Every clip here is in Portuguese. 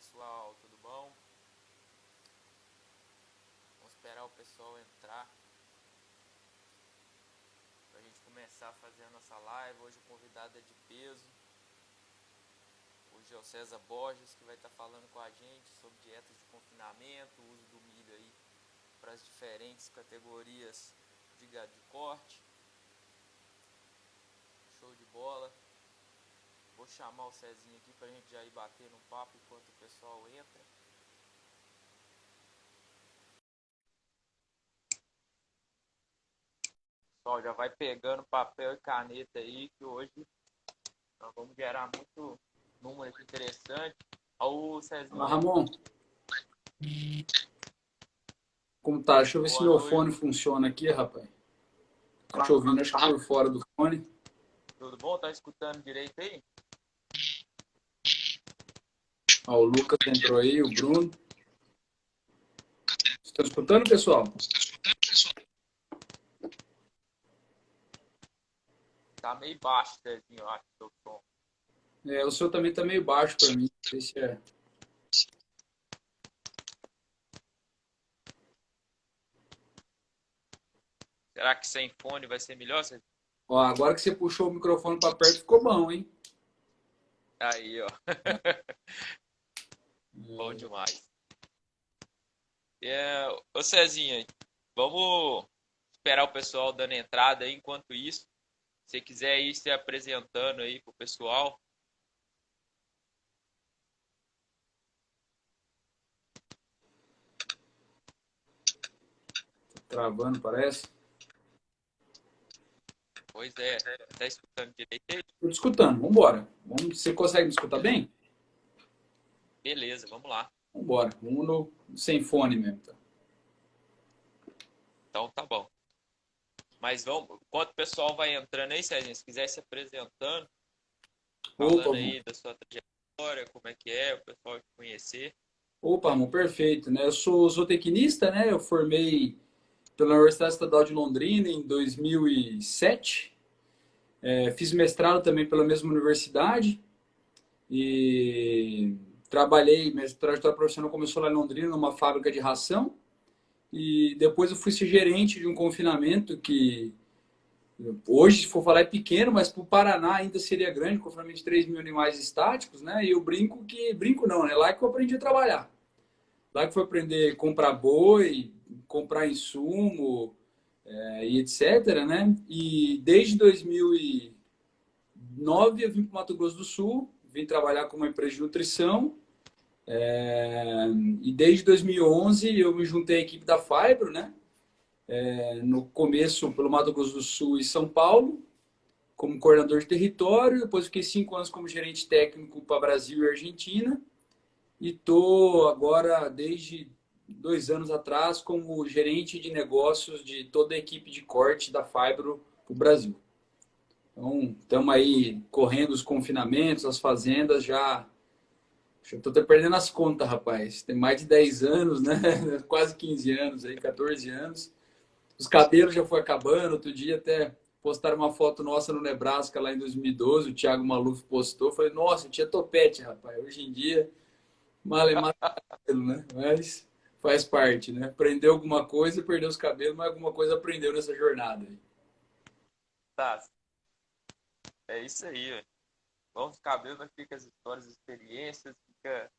pessoal, tudo bom? Vamos esperar o pessoal entrar pra gente começar a fazer a nossa live. Hoje o convidado é de peso. Hoje é o César Borges, que vai estar falando com a gente sobre dietas de confinamento, o uso do milho aí para as diferentes categorias de gado de corte. Show de bola. Vou chamar o Cezinho aqui pra gente já ir batendo um papo enquanto o pessoal entra. Pessoal, já vai pegando papel e caneta aí, que hoje nós vamos gerar muito número interessante. Olha o Cezinho Fala, aí. Ramon, como tá? Deixa eu ver se Boa meu noite. fone funciona aqui, rapaz. Tô te ouvindo, acho que por fora do fone. Tudo bom? Tá escutando direito aí? Ó, o Lucas entrou aí, o Bruno. Estão escutando, pessoal? Tá meio baixo, Cezinho, eu acho, o seu som. O seu também tá meio baixo para mim. Não sei se é. Será que sem fone vai ser melhor, Cezinho? Ó, agora que você puxou o microfone para perto, ficou bom, hein? Aí, ó. Bom demais. Ô Cezinho, vamos esperar o pessoal dando entrada aí. Enquanto isso, se você quiser ir se apresentando aí pro pessoal. Travando, parece. Pois é, tá escutando direito aí? Tô te escutando, vambora. Você consegue me escutar bem? Beleza, vamos lá. Vambora, vamos no sem fone mesmo. Tá? Então tá bom. Mas vamos, enquanto o pessoal vai entrando aí, Cezinho, se quiser se apresentando, Opa, falando Ramon. aí da sua trajetória, como é que é, o pessoal te conhecer. Opa, Ramon, perfeito, né? Eu sou zootecnista, né? Eu formei pela Universidade Estadual de Londrina em 2007. Fiz mestrado também pela mesma universidade e trabalhei, minha trajetória profissional começou lá em Londrina, numa fábrica de ração, e depois eu fui ser gerente de um confinamento que hoje, se for falar, é pequeno, mas para o Paraná ainda seria grande, confinamento de 3 mil animais estáticos, né? E eu brinco que, brinco não, né? Lá que eu aprendi a trabalhar. Lá que foi aprender a comprar boi, comprar insumo, e etc, né? E desde 2009 eu vim para o Mato Grosso do Sul, vim trabalhar com uma empresa de nutrição. E desde 2011 eu me juntei à equipe da Fibro, né? No começo pelo Mato Grosso do Sul e São Paulo, como coordenador de território. Depois fiquei 5 anos como gerente técnico para Brasil e Argentina. E estou agora, desde 2 anos atrás, como gerente de negócios de toda a equipe de corte da Fibro para o Brasil. Então, estamos aí correndo os confinamentos, as fazendas já. Estou até perdendo as contas, rapaz. Tem mais de 10 anos, né? Quase 15 anos, aí, 14 anos. Os cabelos já foi acabando. Outro dia até postaram uma foto nossa no Nebraska lá em 2012. O Thiago Maluf postou. Falei, nossa, tinha topete, rapaz. Hoje em dia, malemar cabelo, né? Mas faz parte, né? Aprendeu alguma coisa, perdeu os cabelos, mas alguma coisa aprendeu nessa jornada. Tá, é isso aí, velho. Vamos cabelo, mas fica as histórias, as experiências, fica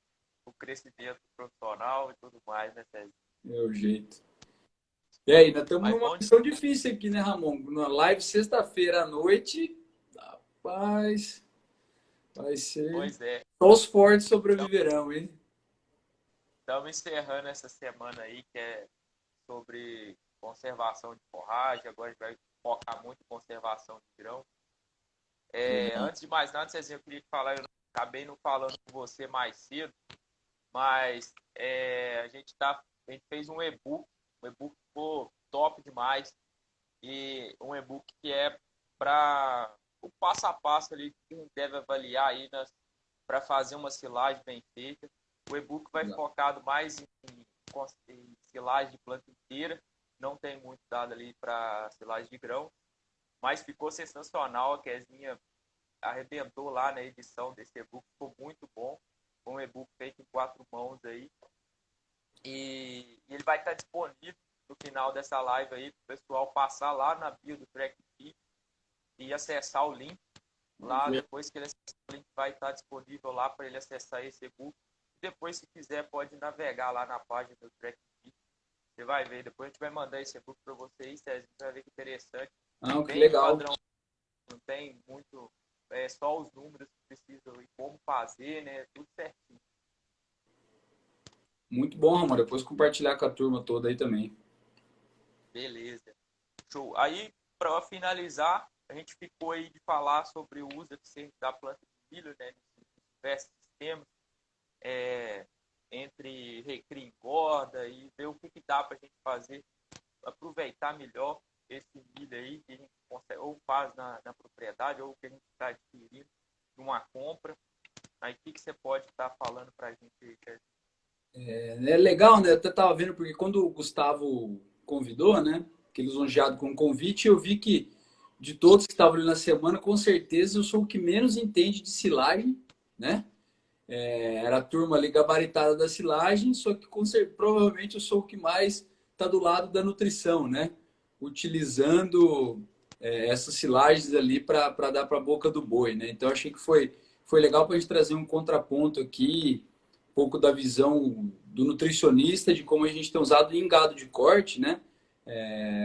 o crescimento profissional e tudo mais, né, Cezinho? É o jeito. E aí, nós estamos Mas numa bom, missão difícil aqui, né, Ramon? Na live sexta-feira à noite, rapaz, vai ser. pois é. Só os fortes Então, sobreviverão, hein? estamos encerrando essa semana aí, que é sobre conservação de forragem. Agora a gente vai focar muito em conservação de grão. Legal. Antes de mais nada, Cezinho, eu queria te falar, eu acabei não falando com você mais cedo, mas a gente fez um e-book ficou top demais, e um e-book que é para o passo a passo ali que quem deve avaliar aí para fazer uma silagem bem feita. O e-book vai Legal. focado mais em silagem de planta inteira, não tem muito dado ali para silagem de grão, mas ficou sensacional. A Kezinha arrebentou lá na edição desse e-book, ficou muito bom. um e-book feito em 4 mãos aí. E ele vai estar disponível no final dessa live aí, para o pessoal passar lá na bio do TrackFit e acessar o link. Lá, depois que ele acessar o link, vai estar disponível lá para ele acessar esse e-book. Depois, se quiser, pode navegar lá na página do TrackFit. Você vai ver. Depois a gente vai mandar esse e-book para vocês, César. Você vai ver que interessante. Que legal. Padrão, não tem muito... É só os números que precisam e como fazer, né? Tudo certinho. Muito bom, Ramon. Depois compartilhar com a turma toda aí também. Beleza. Show. Aí, para finalizar, a gente ficou aí de falar sobre o uso eficiente da planta de milho, né? Nesses diversos sistemas, entre recria e engorda, e ver o que dá para a gente fazer, aproveitar melhor esse milho aí que a gente consegue, ou faz na propriedade, ou que a gente está adquirindo numa compra. Aí, o que você pode estar falando para a gente aí, César? É legal, né? Eu até estava vendo, porque quando o Gustavo convidou, né? Que lisonjeado com o convite, eu vi que de todos que estavam ali na semana, com certeza eu sou o que menos entende de silagem, né? Era a turma ali gabaritada da silagem, só que provavelmente eu sou o que mais está do lado da nutrição, né? Utilizando essas silagens ali para dar para a boca do boi, né? Então achei que foi legal para a gente trazer um contraponto aqui, um pouco da visão do nutricionista, de como a gente tem usado em gado de corte, né?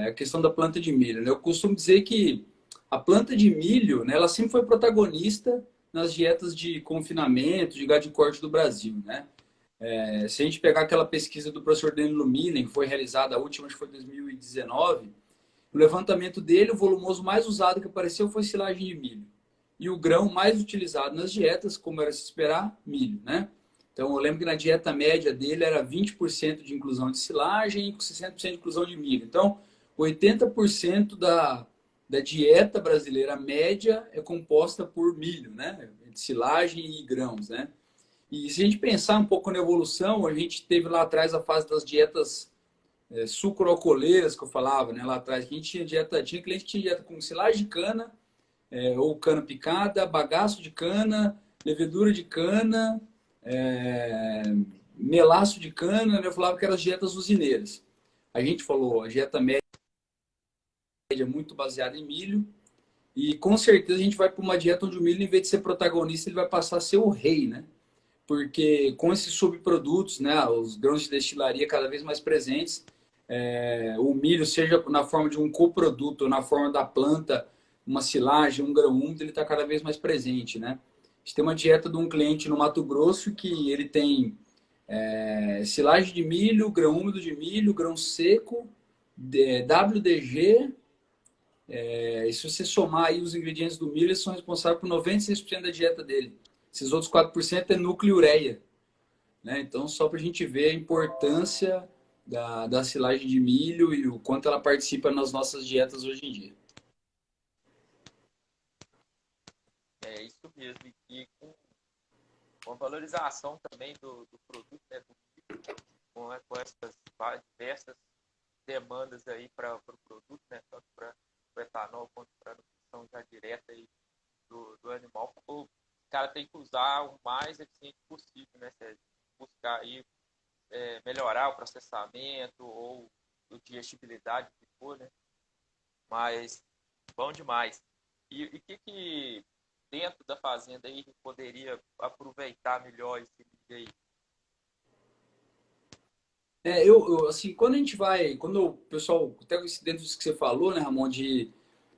A questão da planta de milho, né? Eu costumo dizer que a planta de milho, né, ela sempre foi protagonista nas dietas de confinamento, de gado de corte do Brasil, né? Se a gente pegar aquela pesquisa do professor Danilo Luminen, que foi realizada, a última acho que foi em 2019, no levantamento dele, o volumoso mais usado que apareceu foi silagem de milho. E o grão mais utilizado nas dietas, como era se esperar, milho, né? Então, eu lembro que na dieta média dele era 20% de inclusão de silagem e 60% de inclusão de milho. Então, 80% da dieta brasileira média é composta por milho, né? De silagem e grãos, né? E se a gente pensar um pouco na evolução, a gente teve lá atrás a fase das dietas sucroalcooleiras, que eu falava, né? Lá atrás, a gente tinha cliente que tinha dieta com silagem de cana, ou cana picada, bagaço de cana, levedura de cana, melaço de cana, né? Eu falava que eram as dietas usineiras. A gente falou, a dieta média é muito baseada em milho, e com certeza a gente vai para uma dieta onde o milho, em vez de ser protagonista, ele vai passar a ser o rei, né? Porque com esses subprodutos, né, os grãos de destilaria cada vez mais presentes, o milho, seja na forma de um coproduto ou na forma da planta, uma silagem, um grão úmido, ele está cada vez mais presente, né? A gente tem uma dieta de um cliente no Mato Grosso que ele tem silagem de milho, grão úmido de milho, grão seco, WDG. E se você somar aí os ingredientes do milho, eles são responsáveis por 96% da dieta dele. Esses outros 4% é núcleo e ureia, né? Então, só para a gente ver a importância da silagem de milho e o quanto ela participa nas nossas dietas hoje em dia. É isso mesmo. E com a valorização também do produto, né, do milho, com essas diversas demandas aí para o produto, né, tanto para o etanol quanto para a nutrição já direta aí do animal, o cara tem que usar o mais eficiente possível, né, Sérgio? Buscar aí melhorar o processamento ou a digestibilidade, que for, né? Mas bom demais. E o que dentro da fazenda aí poderia aproveitar melhor esse milho aí? Assim, quando o pessoal, até dentro disso que você falou, né, Ramon, de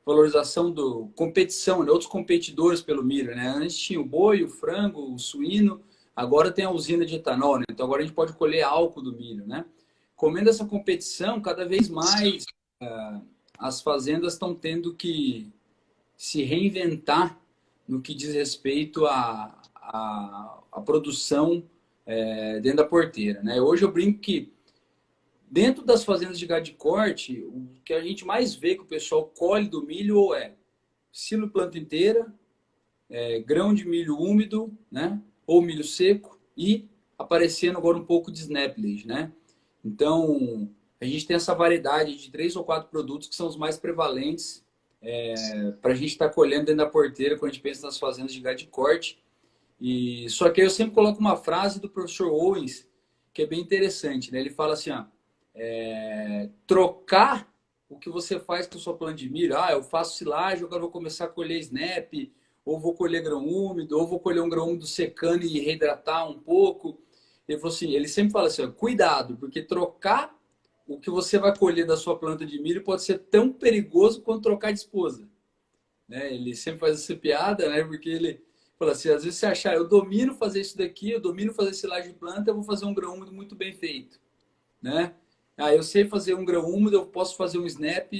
valorização competição, né, outros competidores pelo milho, né? Antes tinha o boi, o frango, o suíno, agora tem a usina de etanol, né? Então agora a gente pode colher álcool do milho, né? Comendo essa competição, cada vez mais as fazendas estão tendo que se reinventar no que diz respeito à produção dentro da porteira, né? Hoje eu brinco que dentro das fazendas de gado de corte, o que a gente mais vê que o pessoal colhe do milho ou silo planta inteira, grão de milho úmido, né? Ou milho seco e aparecendo agora um pouco de snaplage, né? Então, a gente tem essa variedade de 3 ou 4 produtos que são os mais prevalentes para a gente estar colhendo dentro da porteira quando a gente pensa nas fazendas de gado de corte. E só que aí eu sempre coloco uma frase do professor Owens que é bem interessante, né? Ele fala assim, ó, trocar o que você faz com a sua planta de milho. Ah, eu faço silagem, agora vou começar a colher snap, ou vou colher grão úmido, ou vou colher um grão úmido secando e reidratar um pouco. Ele falou assim, ele sempre fala assim, ó, cuidado, porque trocar o que você vai colher da sua planta de milho pode ser tão perigoso quanto trocar de esposa, né? Ele sempre faz essa piada, né? Porque ele fala assim, às vezes você achar, eu domino fazer isso daqui, eu domino fazer silagem de planta, eu vou fazer um grão úmido muito bem feito, né? Ah, eu sei fazer um grão úmido, eu posso fazer um snap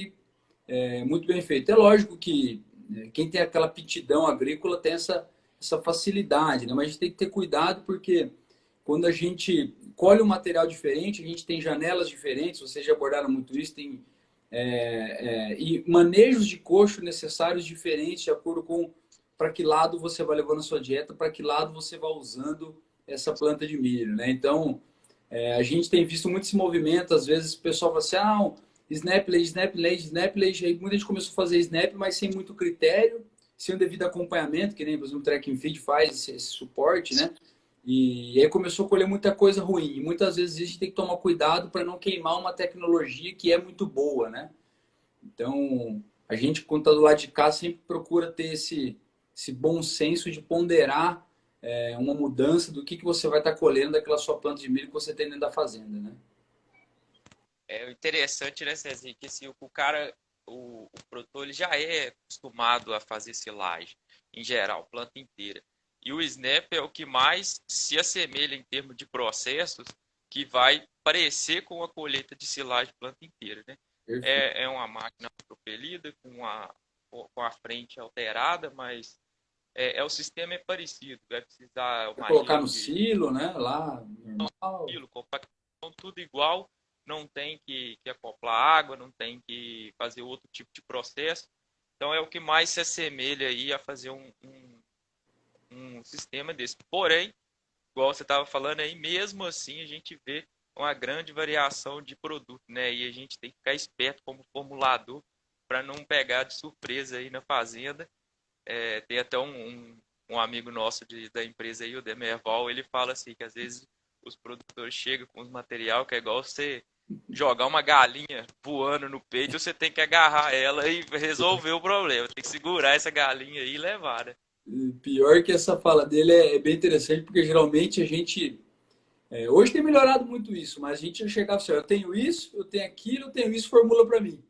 muito bem feito. É lógico que quem tem aquela aptidão agrícola tem essa facilidade, né? Mas a gente tem que ter cuidado porque quando a gente colhe um material diferente, a gente tem janelas diferentes, vocês já abordaram muito isso, tem e manejos de coxo necessários diferentes de acordo com para que lado você vai levando a sua dieta, para que lado você vai usando essa planta de milho, né? Então, a gente tem visto muito esse movimento, às vezes o pessoal fala assim, ah, snap lage, snap lage, snap lage, aí muita gente começou a fazer snap, mas sem muito critério, sem o devido acompanhamento, que nem, por exemplo, o Track and Field faz esse suporte, né? E aí começou a colher muita coisa ruim. E muitas vezes a gente tem que tomar cuidado para não queimar uma tecnologia que é muito boa, né? Então, a gente, quando está do lado de cá, sempre procura ter esse bom senso de ponderar uma mudança do que você vai estar colhendo daquela sua planta de milho que você tem dentro da fazenda, né? É interessante, né, Cezinha, que assim, o cara, o produtor, ele já é acostumado a fazer silagem, em geral, planta inteira. E o Snap é o que mais se assemelha em termos de processos, que vai parecer com a colheita de silagem planta inteira, né? Perfeito. É uma máquina propelida, com a frente alterada, mas o sistema é parecido. Vai precisar o Vai colocar manejo no de silo, né? Lá, normal. quilo, compactação, tudo igual, não tem que acoplar água, não tem que fazer outro tipo de processo. Então é o que mais se assemelha aí a fazer um sistema desse. Porém, igual você estava falando aí, mesmo assim a gente vê uma grande variação de produto, né? E a gente tem que ficar esperto como formulador para não pegar de surpresa aí na fazenda. Tem até um amigo nosso da empresa aí, o Demerval, ele fala assim que às vezes os produtores chegam com os material que é igual você jogar uma galinha voando no peito, você tem que agarrar ela e resolver o problema. Tem que segurar essa galinha aí e levar, né? Pior que essa fala dele é bem interessante, porque geralmente a gente. Hoje tem melhorado muito isso, mas a gente já chegava assim: eu tenho isso, eu tenho aquilo, eu tenho isso, formula para mim.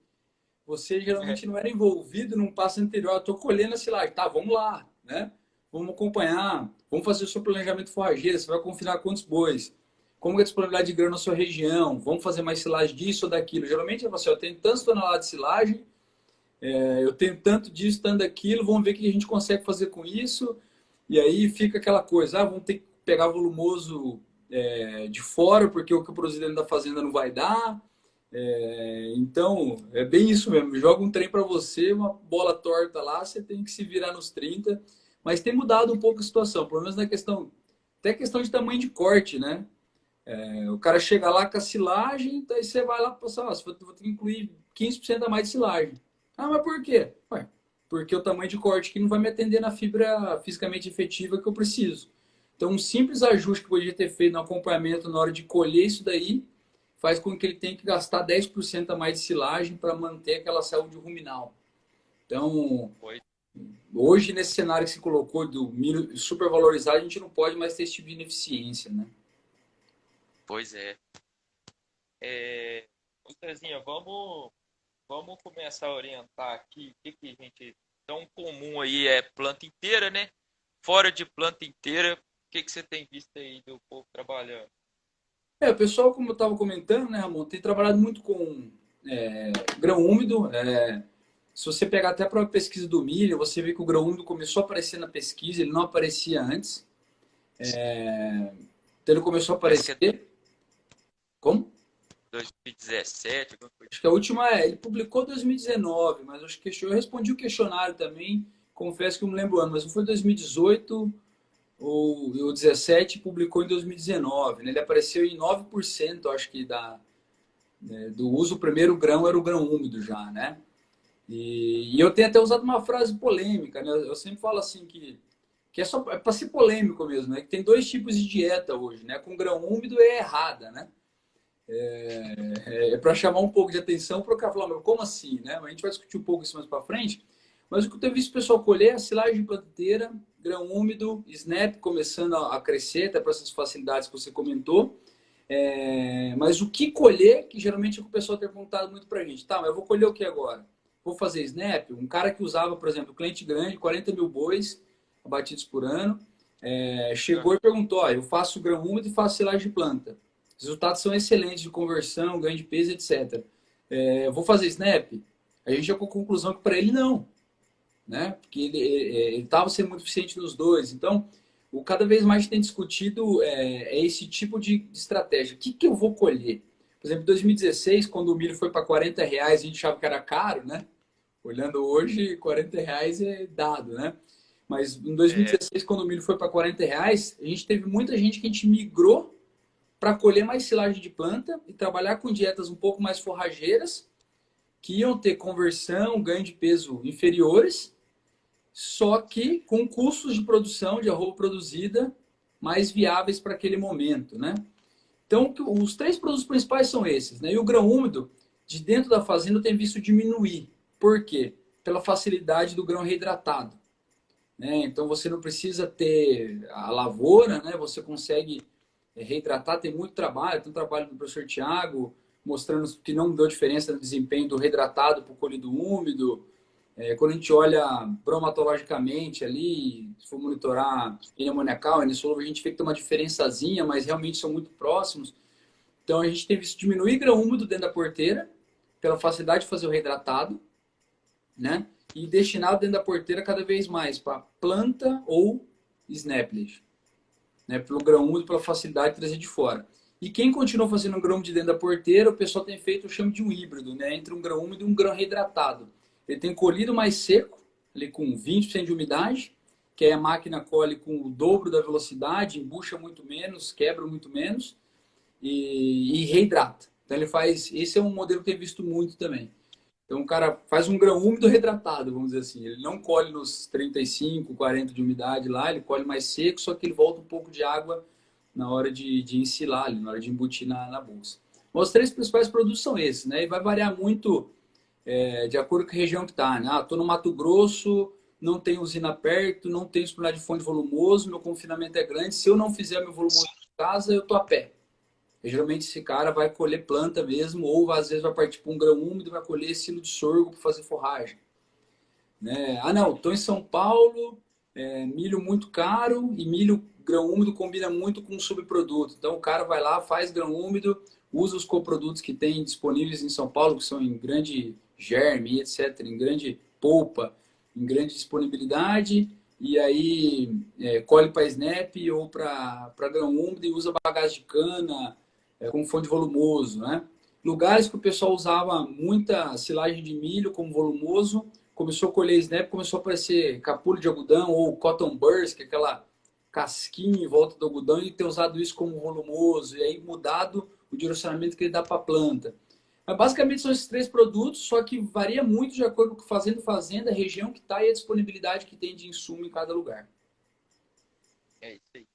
Você geralmente não era envolvido num passo anterior. Eu estou colhendo a silagem. Tá, vamos lá, né? Vamos acompanhar. Vamos fazer o seu planejamento forrageiro. Você vai confinar quantos bois? Como é a disponibilidade de grão na sua região? Vamos fazer mais silagem disso ou daquilo? Geralmente é você, eu tenho tantas toneladas de silagem, eu tenho tanto disso, tanto daquilo, vamos ver o que a gente consegue fazer com isso. E aí fica aquela coisa, vamos ter que pegar volumoso de fora, porque o que o produzir dentro da fazenda não vai dar. Então, é bem isso mesmo. Joga um trem para você, uma bola torta lá, você tem que se virar nos 30. Mas tem mudado um pouco a situação, pelo menos na questão, até questão de tamanho de corte, né? O cara chega lá com a silagem, daí você vai lá e fala, você vai ter que incluir 15% a mais de silagem. Ah, mas por quê? Ué, porque o tamanho de corte aqui não vai me atender na fibra fisicamente efetiva que eu preciso. Então, um simples ajuste que eu podia ter feito no acompanhamento na hora de colher isso daí, faz com que ele tenha que gastar 10% a mais de silagem para manter aquela saúde ruminal. Então, hoje, nesse cenário que se colocou do milho supervalorizado, a gente não pode mais ter esse tipo de ineficiência, né? Pois é. Cezinha, vamos começar a orientar aqui o que a gente tão comum aí é planta inteira, né? Fora de planta inteira, o que você tem visto aí do povo trabalhando? O pessoal, como eu estava comentando, né, Ramon, tem trabalhado muito com grão úmido. Se você pegar até a própria pesquisa do milho, você vê que o grão úmido começou a aparecer na pesquisa, ele não aparecia antes. Então ele começou a Parece que é aparecer. Como? 2017, alguma coisa. Acho que a última ele publicou em 2019, mas acho que eu respondi o questionário também. Confesso que eu não lembro o ano, mas não foi 2018 ou o 17 publicou em 2019. Né? Ele apareceu em 9%, acho que do uso. O primeiro grão era o grão úmido já, né? E eu tenho até usado uma frase polêmica, né? Eu sempre falo assim que que é só para ser polêmico mesmo, né? Que tem dois tipos de dieta hoje, né? Com grão úmido é errada, né? É para chamar um pouco de atenção para o cara falar, mas como assim, né? A gente vai discutir um pouco isso mais para frente. Mas o que eu tenho visto o pessoal colher é a silagem de planteira, grão úmido, snap começando a crescer, até para essas facilidades que você comentou. Mas o que colher, que geralmente é o que o pessoal tem perguntado muito para a gente. Tá, mas eu vou colher o que agora? Vou fazer snap? Um cara que usava, por exemplo, cliente grande, 40 mil bois abatidos por ano, chegou e perguntou, ó, eu faço grão úmido e faço silagem de planta. Os resultados são excelentes de conversão, ganho de peso, etc. Vou fazer snap? A gente chegou à conclusão que para ele não, né? Porque ele estava sendo muito eficiente nos dois. Então, cada vez mais tem discutido esse tipo de estratégia. O que eu vou colher? Por exemplo, em 2016, quando o milho foi para R$ 40, a gente achava que era caro, né? Olhando hoje, R$ 40 é dado, né? Mas em 2016, quando o milho foi para R$ 40, a gente teve muita gente que a gente migrou para colher mais silagem de planta e trabalhar com dietas um pouco mais forrageiras, que iam ter conversão, ganho de peso inferiores, só que com custos de produção de arroba produzida mais viáveis para aquele momento, né? Então, os três produtos principais são esses, né? E o grão úmido, de dentro da fazenda, eu tenho visto diminuir. Por quê? Pela facilidade do grão reidratado, né? Então, você não precisa ter a lavoura, né? Você consegue reidratar, tem muito trabalho. Tem um trabalho do professor Tiago mostrando que não deu diferença no desempenho do reidratado para o colhido úmido. Quando a gente olha bromatologicamente ali, se for monitorar N amoniacal, N solúvel, a gente vê que tem uma diferençazinha, mas realmente são muito próximos. Então a gente tem visto diminuir grão úmido dentro da porteira, pela facilidade de fazer o reidratado, né? E destinado dentro da porteira cada vez mais para planta ou snaplage, né? Pelo grão úmido, pela facilidade de trazer de fora. E quem continua fazendo um grão de dentro da porteira, o pessoal tem feito, eu chamo de um híbrido, né? Entre um grão úmido e um grão reidratado. Ele tem colhido mais seco, ali com 20% de umidade, que aí a máquina colhe com o dobro da velocidade, embucha muito menos, quebra muito menos e reidrata. Então ele faz, esse é um modelo que eu tenho visto muito também. Então o cara faz um grão úmido retratado, vamos dizer assim. Ele não colhe nos 35, 40 de umidade lá, ele colhe mais seco, só que ele volta um pouco de água na hora de ensilar, ali, na hora de embutir na bolsa. Mas os três principais produtos são esses, né? E vai variar muito de acordo com a região que está. Né? Estou no Mato Grosso, não tem usina perto, não tenho disponibilidade de fonte volumoso, meu confinamento é grande. Se eu não fizer meu volumoso em casa, eu estou a pé. E, geralmente esse cara vai colher planta mesmo, ou às vezes vai partir para um grão úmido e vai colher silo de sorgo para fazer forragem. Né? Não, estou em São Paulo, milho muito caro e milho grão úmido combina muito com subproduto. Então o cara vai lá, faz grão úmido, usa os coprodutos que tem disponíveis em São Paulo, que são em grande germe, etc., em grande polpa, em grande disponibilidade, e aí colhe para snap ou para grão úmido e usa bagaço de cana como fonte volumoso. Né? Lugares que o pessoal usava muita silagem de milho como volumoso, começou a colher snap, começou a aparecer capulho de algodão ou cotton burrs, que é aquela casquinha em volta do algodão, e ter usado isso como volumoso, e aí mudado o direcionamento que ele dá para a planta. Mas basicamente são esses três produtos, só que varia muito de acordo com fazenda, a região que está e a disponibilidade que tem de insumo em cada lugar. É isso aí.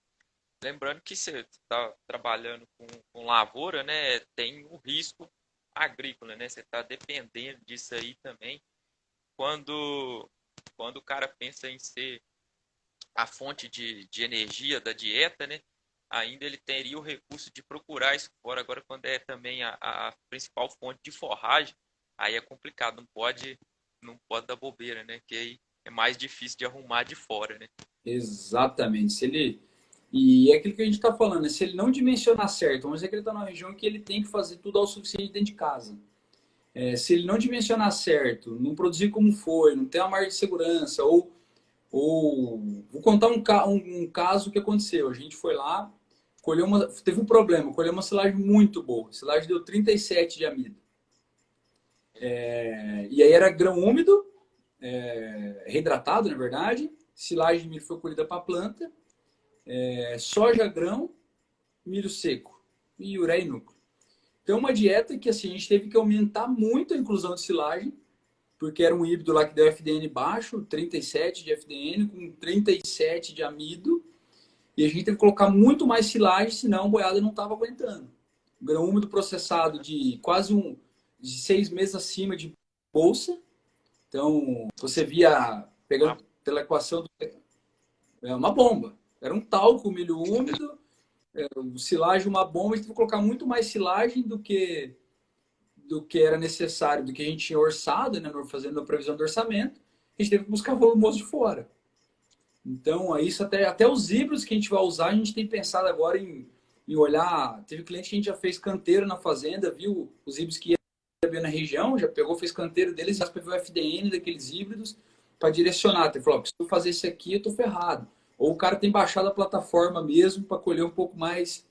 Lembrando que você está trabalhando com lavoura, né? Tem o risco agrícola, né? Você está dependendo disso aí também. Quando o cara pensa em ser a fonte de energia da dieta, né? Ainda ele teria o recurso de procurar isso fora. Agora, quando é também a principal fonte de forragem, aí é complicado, não pode dar bobeira, né? Que aí é mais difícil de arrumar de fora, né? Exatamente. E é aquilo que a gente está falando, né? Se ele não dimensionar certo, vamos dizer que ele está numa região que ele tem que fazer tudo ao suficiente dentro de casa. Se ele não dimensionar certo, não produzir como foi, não ter uma margem de segurança, ou vou contar um caso que aconteceu. A gente foi lá, teve um problema, colheu uma silagem muito boa. A silagem deu 37 de amido. E aí era grão úmido, reidratado, na verdade. Silagem de milho foi colhida para a planta. Soja grão, milho seco e ureia e núcleo. Então, uma dieta que assim, a gente teve que aumentar muito a inclusão de silagem porque era um híbrido lá que deu FDN baixo, 37 de FDN, com 37 de amido, e a gente teve que colocar muito mais silagem, senão a boiada não estava aguentando. Grão úmido processado de de 6 meses acima de bolsa. Então, você via, pegando pela equação, é uma bomba. Era um talco, milho úmido, silagem, uma bomba. A gente teve que colocar muito mais silagem do que era necessário, do que a gente tinha orçado, né, fazendo a previsão do orçamento. A gente teve que buscar volumoso de fora. Então, isso até os híbridos que a gente vai usar, a gente tem pensado agora em olhar. Teve cliente que a gente já fez canteiro na fazenda, viu os híbridos que ia ver na região, já pegou, fez canteiro deles, já pegou o FDN daqueles híbridos para direcionar. Ele falou: se eu fazer isso aqui, eu tô ferrado. Ou o cara tem baixado a plataforma mesmo para colher um pouco mais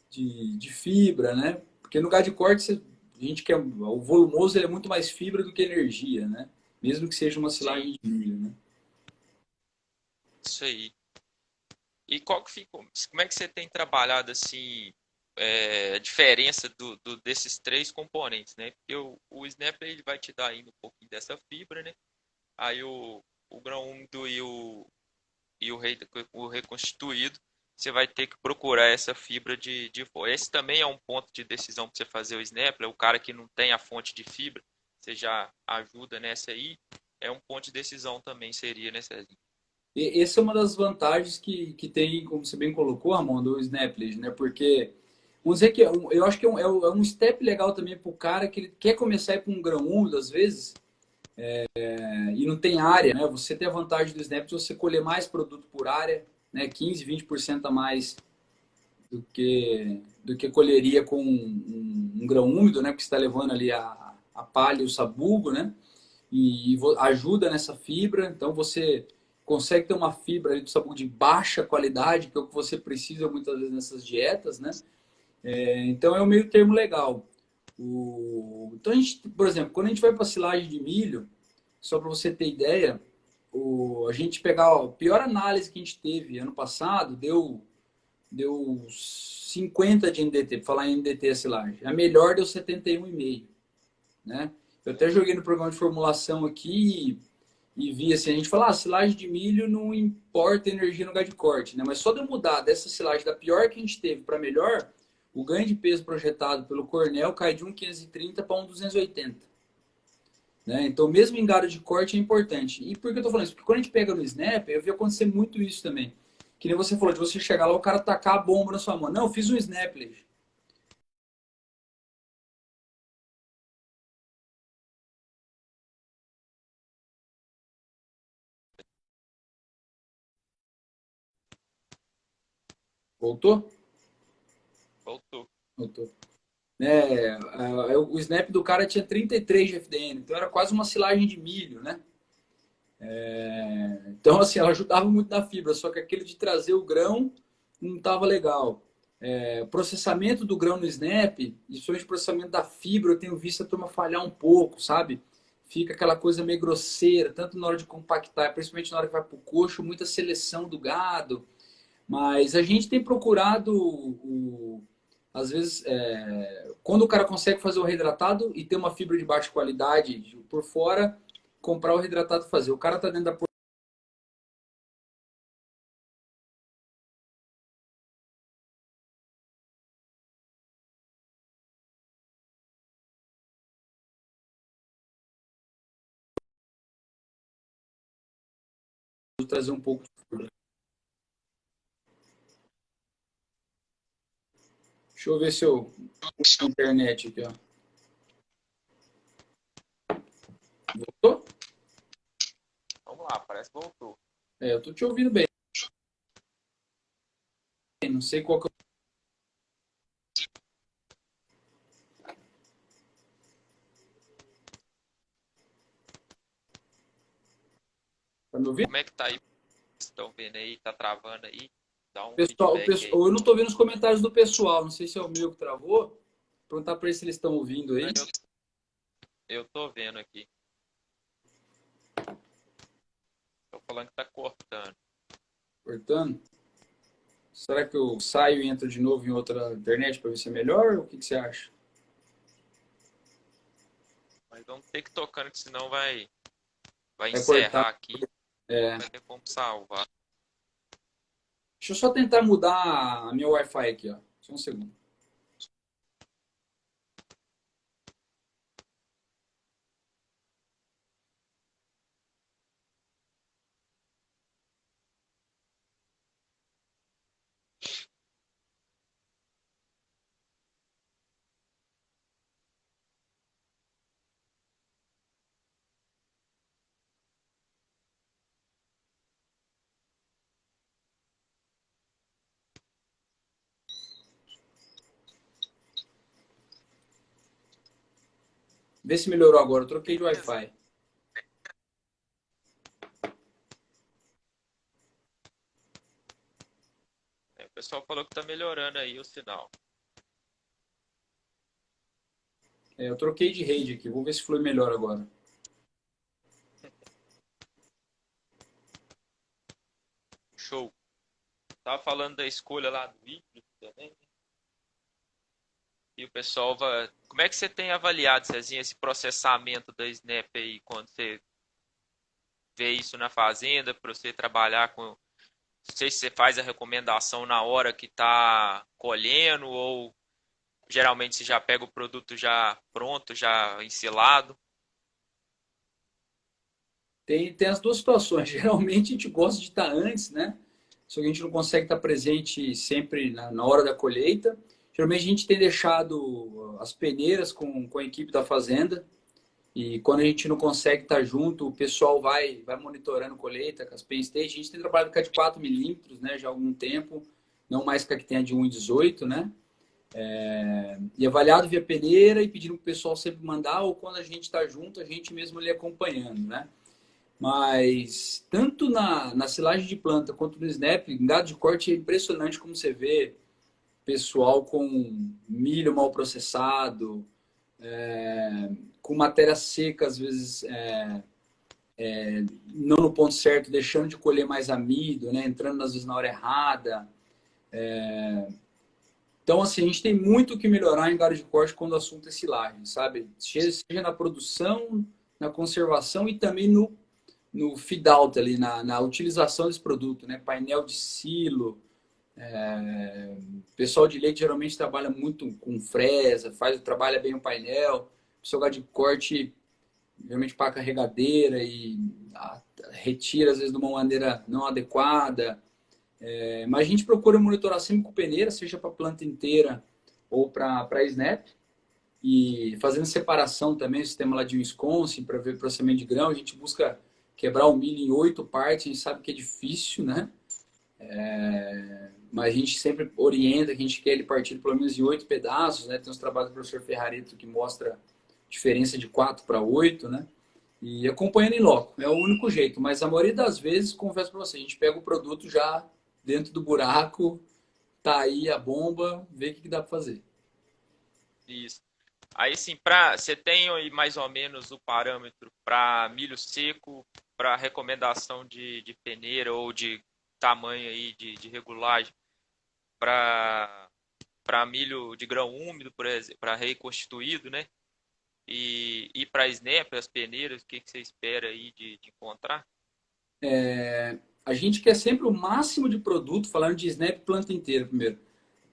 de fibra, né? Porque no gado de corte, a gente quer, o volumoso ele é muito mais fibra do que energia, né? Mesmo que seja uma silagem de milho, né? Isso aí. E qual que fica, como é que você tem trabalhado assim a diferença desses três componentes, né? Porque o Snap ele vai te dar ainda um pouquinho dessa fibra, né? Aí o grão úmido o reconstituído, você vai ter que procurar essa fibra de fora. Esse também é um ponto de decisão para você fazer o Snap, o cara que não tem a fonte de fibra, você já ajuda nessa aí, é um ponto de decisão também seria, né, Cezinho? E essa é uma das vantagens que tem, como você bem colocou, Ramon, do Snaplage, né? Porque, vamos dizer que eu acho que é um step legal também para o cara que ele quer começar a ir para um grão úmido, às vezes, e não tem área, né? Você tem a vantagem do Snap de você colher mais produto por área, né? 15, 20% a mais do que colheria com um grão úmido, né? Porque você está levando ali a palha e o sabugo, né? E ajuda nessa fibra. Então você consegue ter uma fibra ali do sabugo de baixa qualidade, que é o que você precisa muitas vezes nessas dietas, né? Então é um meio termo legal. Então a gente, por exemplo, quando a gente vai para silagem de milho, só para você ter ideia, a gente pegar a pior análise que a gente teve ano passado, deu 50 de NDT, para falar em NDT a silagem. A melhor deu 71,5, né? Eu até joguei no programa de formulação aqui e vi assim, a gente fala, silagem de milho não importa energia no gado de corte, né? Mas só de eu mudar dessa silagem da pior que a gente teve para melhor, o ganho de peso projetado pelo Cornell cai de 1,530 para 1,280. Né? Então, mesmo em gado de corte é importante. E por que eu tô falando isso? Porque quando a gente pega no Snap, eu vi acontecer muito isso também. Que nem você falou, de você chegar lá, o cara tacar a bomba na sua mão. Não, eu fiz um Snap. Voltou? Voltou. Voltou. O Snap do cara tinha 33 de FDN, então era quase uma silagem de milho, né? Então, assim, ela ajudava muito na fibra, só que aquele de trazer o grão não estava legal. O processamento do grão no Snap, e principalmente o processamento da fibra, eu tenho visto a turma falhar um pouco, sabe? Fica aquela coisa meio grosseira, tanto na hora de compactar, principalmente na hora que vai para o coxo, muita seleção do gado. Mas a gente tem procurado, às vezes, quando o cara consegue fazer o reidratado e ter uma fibra de baixa qualidade por fora, comprar o reidratado e fazer. O cara tá dentro da. Trazer um pouco de fibra. Deixa eu ver se eu. Internet aqui, ó. Voltou? Vamos lá, parece que voltou. Eu tô te ouvindo bem. Não sei qual que é. Tá me ouvindo? Como é que tá aí? Vocês estão vendo aí? Tá travando aí? Dá um Pessoal, feedback aí. eu não tô vendo os comentários do pessoal. Não sei se é o meu que travou. Perguntar para eles se eles estão ouvindo aí. Eu tô vendo aqui. Tô falando que tá cortando. Cortando. Será que eu saio e entro de novo em outra internet para ver se é melhor? Ou o que você acha? Mas Mas vamos ter que ir tocando, que senão vai Vai cortar. encerrar aqui. É. Não vai ter como salvar. Deixa eu só tentar mudar a minha Wi-Fi aqui, ó. Só um segundo. Vê se melhorou agora. Eu troquei de Wi-Fi. O pessoal falou que tá melhorando aí o sinal. Eu troquei de rede aqui. Vou ver se flui melhor agora. Show. Tava falando da escolha lá do vídeo também, né? E o pessoal vai. Como é que você tem avaliado, Cezinha, esse processamento da Snap aí, quando você vê isso na fazenda, para você trabalhar com. Não sei se você faz a recomendação na hora que está colhendo, ou geralmente você já pega o produto já pronto, já ensilado. Tem as duas situações. Geralmente a gente gosta de estar antes, né? Só que a gente não consegue estar presente sempre na hora da colheita. Geralmente a gente tem deixado as peneiras com a equipe da fazenda. E quando a gente não consegue estar junto, o pessoal vai monitorando a colheita com as pen stage. A gente tem trabalhado com a de 4 milímetros, né, já há algum tempo, não mais com a que tem a de 1,18, né? E avaliado via peneira e pedindo para o pessoal sempre mandar, ou quando a gente está junto, a gente mesmo ali acompanhando, né? Mas tanto na silagem de planta quanto no snap, em gado de corte é impressionante como você vê pessoal com milho mal processado, com matéria seca, às vezes não no ponto certo, deixando de colher mais amido, né? Entrando às vezes na hora errada. Então, assim, a gente tem muito que melhorar em gado de corte quando o assunto é silagem, sabe? Seja na produção, na conservação e também no feed out ali, na utilização desse produto, né? Painel de silo. O pessoal de leite geralmente trabalha muito com fresa, trabalha bem o painel. O pessoal de corte geralmente para a carregadeira e retira às vezes de uma maneira não adequada. Mas a gente procura monitorar sempre com peneira, seja para a planta inteira ou para snap. E fazendo separação também, o sistema lá de Wisconsin para ver processamento de grão, a gente busca quebrar o milho em 8 partes, a gente sabe que é difícil, né? Mas a gente sempre orienta que a gente quer ele partido pelo menos em 8 pedaços, né? Tem uns trabalhos do professor Ferrarito que mostra diferença de 4 para 8, né? E acompanhando em loco, é o único jeito. Mas a maioria das vezes, confesso para você, a gente pega o produto já dentro do buraco, tá aí a bomba, vê o que dá para fazer. Isso. Aí sim, você tem aí mais ou menos o parâmetro para milho seco, para recomendação de peneira ou de tamanho aí de regulagem para milho de grão úmido, por exemplo, para reconstituído, né? E para snap, as peneiras, o que você espera aí de encontrar? A gente quer sempre o máximo de produto, falando de snap planta inteira primeiro.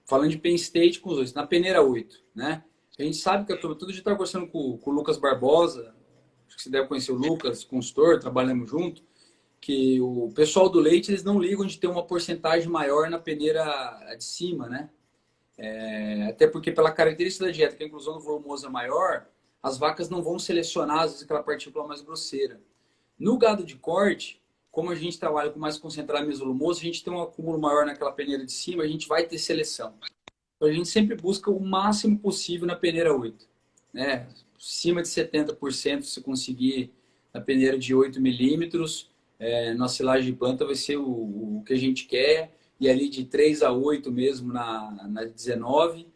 Falando de pen state com os dois, na peneira 8, né? A gente sabe que todo dia está conversando com o Lucas Barbosa, acho que você deve conhecer o Lucas, consultor, trabalhamos junto, que o pessoal do leite, eles não ligam de ter uma porcentagem maior na peneira de cima, né? Até porque pela característica da dieta, que a inclusão do volumoso é maior, as vacas não vão selecionar, às vezes, aquela partícula mais grosseira. No gado de corte, como a gente trabalha com mais concentrado mesolumoso, a gente tem um acúmulo maior naquela peneira de cima, a gente vai ter seleção. Então, a gente sempre busca o máximo possível na peneira 8. Né? Acima de 70% se conseguir na peneira de 8 milímetros, na silagem de planta vai ser o que a gente quer. E ali de 3 a 8 mesmo na 19.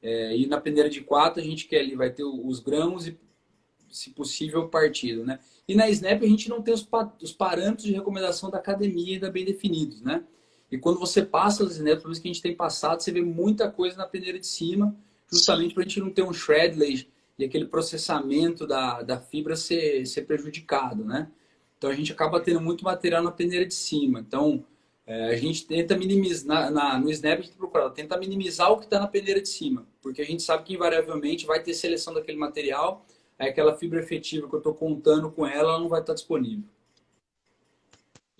E na peneira de 4 a gente quer ali, vai ter os grãos e, se possível, partido. Né? E na Snap a gente não tem os parâmetros de recomendação da academia ainda bem definidos, né? E quando você passa os Snaps, que a gente tem passado, você vê muita coisa na peneira de cima, justamente para a gente não ter um shredley e aquele processamento da fibra ser prejudicado, né? Então a gente acaba tendo muito material na peneira de cima. Então a gente tenta minimizar, no Snap a gente procura, tenta minimizar o que está na peneira de cima, porque a gente sabe que invariavelmente vai ter seleção daquele material, aí aquela fibra efetiva que eu estou contando com ela, ela não vai estar disponível.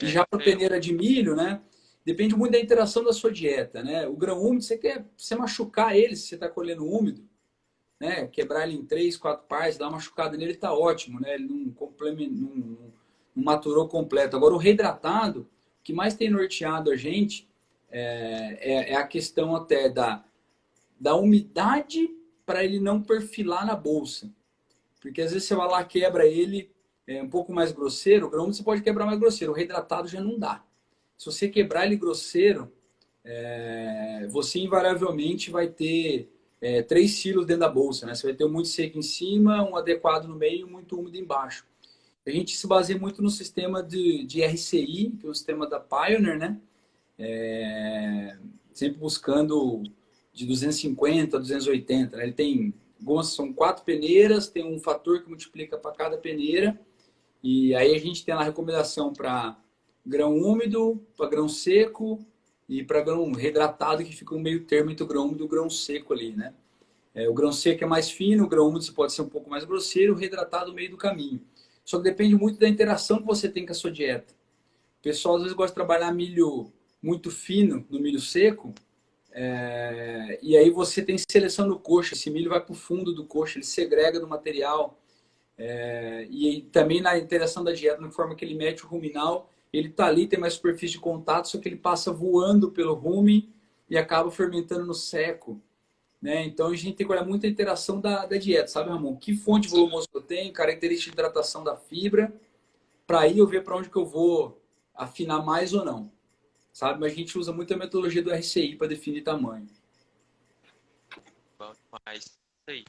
E já para peneira de milho, né? Depende muito da interação da sua dieta, né? O grão úmido, você machucar ele se você está colhendo úmido, né? Quebrar ele em 3, 4 partes, dar uma machucada nele, tá ótimo, né? Ele não maturou completo. Agora, o reidratado, o que mais tem norteado a gente é a questão até da umidade para ele não perfilar na bolsa. Porque às vezes você vai lá, quebra ele um pouco mais grosseiro, o grão úmido você pode quebrar mais grosseiro, o reidratado já não dá. Se você quebrar ele grosseiro, você invariavelmente vai ter 3 quilos dentro da bolsa, né? Você vai ter um muito seco em cima, um adequado no meio e um muito úmido embaixo. A gente se baseia muito no sistema de RCI, que é o sistema da Pioneer, né? Sempre buscando de 250 a 280. Né? Ele tem, são 4 peneiras, tem um fator que multiplica para cada peneira. E aí a gente tem lá a recomendação para grão úmido, para grão seco e para grão reidratado, que fica um meio termo entre o grão úmido e o grão seco ali, né? O grão seco é mais fino, o grão úmido pode ser um pouco mais grosseiro, o reidratado no meio do caminho. Só que depende muito da interação que você tem com a sua dieta. O pessoal às vezes gosta de trabalhar milho muito fino no milho seco, e aí você tem seleção no coxo. Esse milho vai para o fundo do coxo, ele segrega do material. E também na interação da dieta, na forma que ele mete o ruminal, ele tá ali, tem mais superfície de contato, só que ele passa voando pelo rumen e acaba fermentando no seco. Né? Então a gente tem que olhar muito a interação da dieta, sabe, Ramon? Que fonte volumosa eu tenho, característica de hidratação da fibra, para aí eu ver para onde que eu vou afinar mais ou não. Sabe? Mas a gente usa muito a metodologia do RCI para definir tamanho. Bom demais. Isso aí.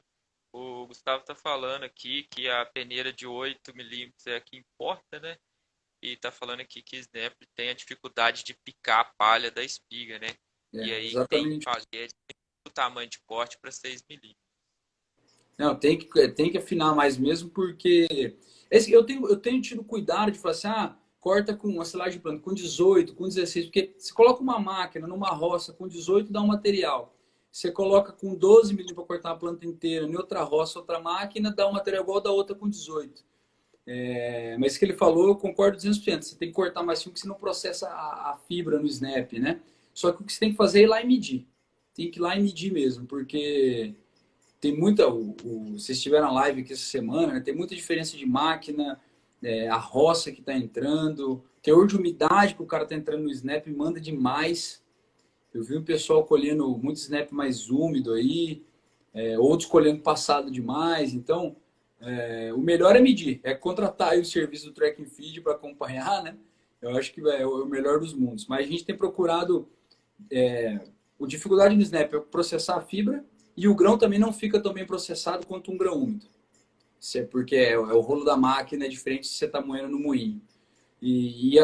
O Gustavo está falando aqui que a peneira de 8 milímetros é a que importa, né? E está falando aqui que Snap tem a dificuldade de picar a palha da espiga, né? E aí tem que fazer o tamanho de corte para 6 milímetros. Não, tem que afinar mais mesmo, porque eu tenho tido cuidado de falar assim, corta com uma silagem plana com 18, com 16, porque você coloca uma máquina numa roça com 18, dá um material. Você coloca com 12 milímetros para cortar a planta inteira, em outra roça, outra máquina, dá um material igual da outra com 18. Mas o que ele falou, eu concordo 200%. Você tem que cortar mais fino, porque você não processa a fibra no Snap, né? Só que o que você tem que fazer é ir lá e medir. Tem que ir lá e medir mesmo, porque tem muita... vocês tiveram live aqui essa semana, né? Tem muita diferença de máquina, a roça que está entrando, teor de umidade que o cara está entrando no Snap manda demais. Eu vi um pessoal colhendo muito Snap mais úmido aí, outros colhendo passado demais. Então, o melhor é medir, é contratar aí o serviço do Track and Feed para acompanhar, né? Eu acho que é o melhor dos mundos. Mas a gente tem procurado... a dificuldade no Snap é processar a fibra e o grão também não fica tão bem processado quanto um grão úmido. Isso é porque o rolo da máquina é diferente se você está moendo no moinho. E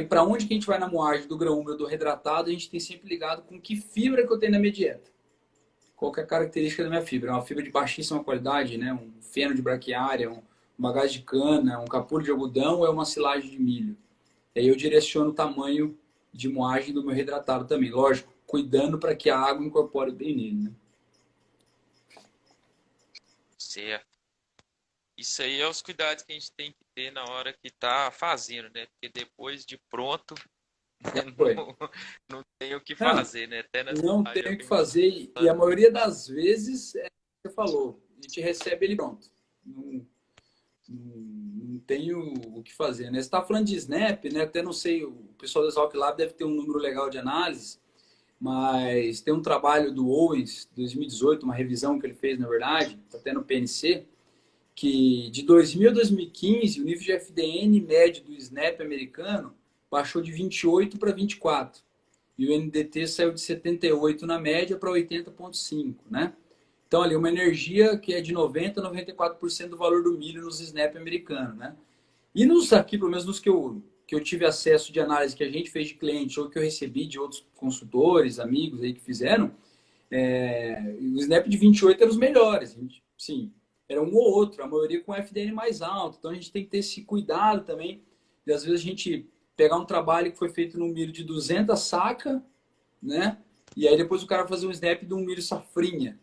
para onde que a gente vai na moagem do grão úmido ou do reidratado, a gente tem sempre ligado com que fibra que eu tenho na minha dieta. Qual que é a característica da minha fibra? É uma fibra de baixíssima qualidade, né? Um feno de braquiária, uma gás de cana, um capulho de algodão ou é uma silagem de milho. E aí eu direciono o tamanho de moagem do meu reidratado também. Lógico, cuidando para que a água incorpore bem nele, né? Certo. Isso aí é os cuidados que a gente tem que ter na hora que tá fazendo, né? Porque depois de pronto, não tem o que fazer, né? Até não tem o que fazer. E a maioria das vezes, você falou, a gente recebe ele pronto. Não tem o que fazer, né? Você está falando de Snap, né? Até não sei, o pessoal da Exalc Lab deve ter um número legal de análise, mas tem um trabalho do Owens, 2018, uma revisão que ele fez, na verdade, está até no PNC, que de 2000 a 2015, o nível de FDN médio do Snap americano baixou de 28 para 24. E o NDT saiu de 78 na média para 80,5, né? Então, ali, uma energia que é de 90% a 94% do valor do milho nos Snap americanos, né? E nos aqui, pelo menos nos que eu tive acesso de análise que a gente fez de cliente ou que eu recebi de outros consultores, amigos aí que fizeram, o Snap de 28 era os melhores. Sim, era um ou outro, a maioria com FDN mais alto. Então a gente tem que ter esse cuidado também. E às vezes a gente pegar um trabalho que foi feito num milho de 200 saca, né? E aí depois o cara fazer um snap de um milho safrinha,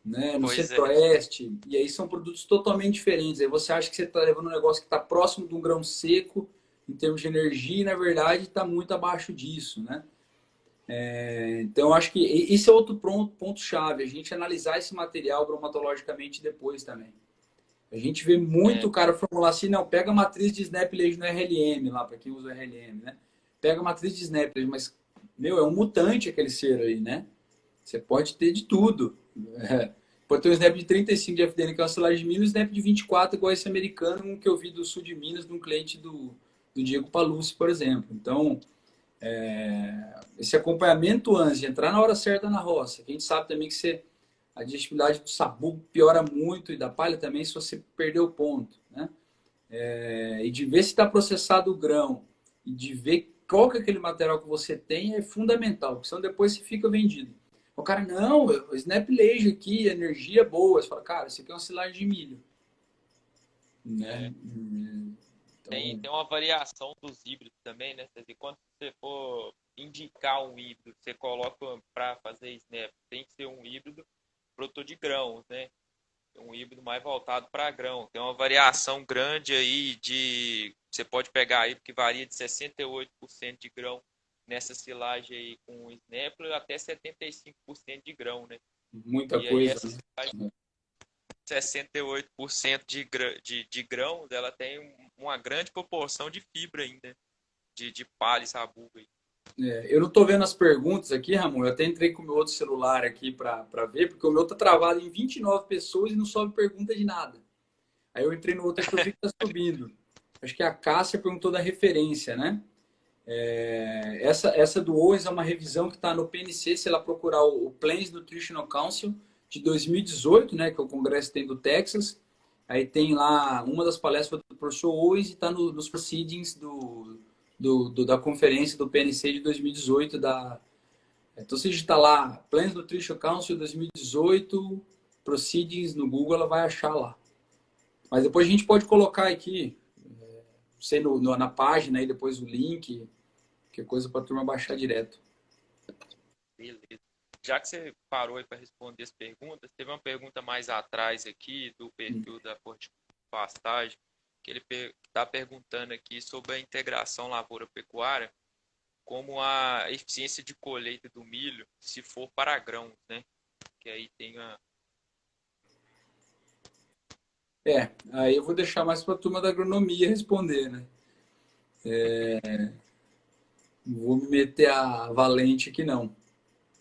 né? No Pois é. centro-oeste. E aí são produtos totalmente diferentes. Aí você acha que você está levando um negócio que está próximo de um grão seco em termos de energia e na verdade está muito abaixo disso, né? Então, eu acho que esse é outro ponto-chave, a gente analisar esse material bromatologicamente depois também. A gente vê É, muito o cara formular assim, não, pega a matriz de Snaplage no RLM, lá, para quem usa o RLM, né? Pega a matriz de Snaplage, mas, meu, é um mutante aquele ser aí, né? Você pode ter de tudo. Pode ter um Snap de 35 de FDN, que é uma silagem de milho, um Snap de 24, igual esse americano, um que eu vi do sul de Minas, de um cliente do Diego Palucci, por exemplo. Então, esse acompanhamento antes de entrar na hora certa na roça, que a gente sabe também que a digestibilidade do sabugo piora muito e da palha também se você perder o ponto, né? E de ver se está processado o grão e de ver qual que é aquele material que você tem é fundamental, porque senão depois você fica vendido. O cara, não, o Snap Lage aqui, energia boa. Você fala, cara, isso aqui é uma silagem de milho, né? é. Então, Tem uma variação dos híbridos também, né? E quando você for indicar um híbrido, você coloca para fazer snap, tem que ser um híbrido produtor de grãos, né? Um híbrido mais voltado para grão. Tem uma variação grande aí de. Você pode pegar aí, porque varia de 68% de grão nessa silagem aí com snap até 75% de grão, né? muita E aí coisa, essa silagem né? 68% de grãos, ela tem uma grande proporção de fibra ainda, de palha e sabugo. Eu não estou vendo as perguntas aqui, Ramon. Eu até entrei com o meu outro celular aqui para ver, porque o meu tá travado em 29 pessoas e não sobe pergunta de nada. Aí eu entrei no outro aqui, eu vi que tá subindo. Acho que a Cássia perguntou da referência, né? Essa do Owens é uma revisão que está no PNC, se ela procurar o Plans Nutritional Council de 2018, né? Que é o congresso tem do Texas. Aí tem lá uma das palestras do professor Owens e está nos proceedings da conferência do PNC de 2018 então, se digitar lá, Plans Nutrition Council 2018, Proceedings no Google, ela vai achar lá. Mas depois a gente pode colocar aqui, sei, na página aí, depois o link, que é coisa para a turma baixar direto. Beleza. Já que você parou aí para responder as perguntas, teve uma pergunta mais atrás aqui do perfil da Pastagem, que ele está perguntando aqui sobre a integração lavoura-pecuária, como a eficiência de colheita do milho, se for para grãos, né? Que aí tem a... Aí eu vou deixar mais para a turma da agronomia responder, né? Não vou me meter a valente aqui, não.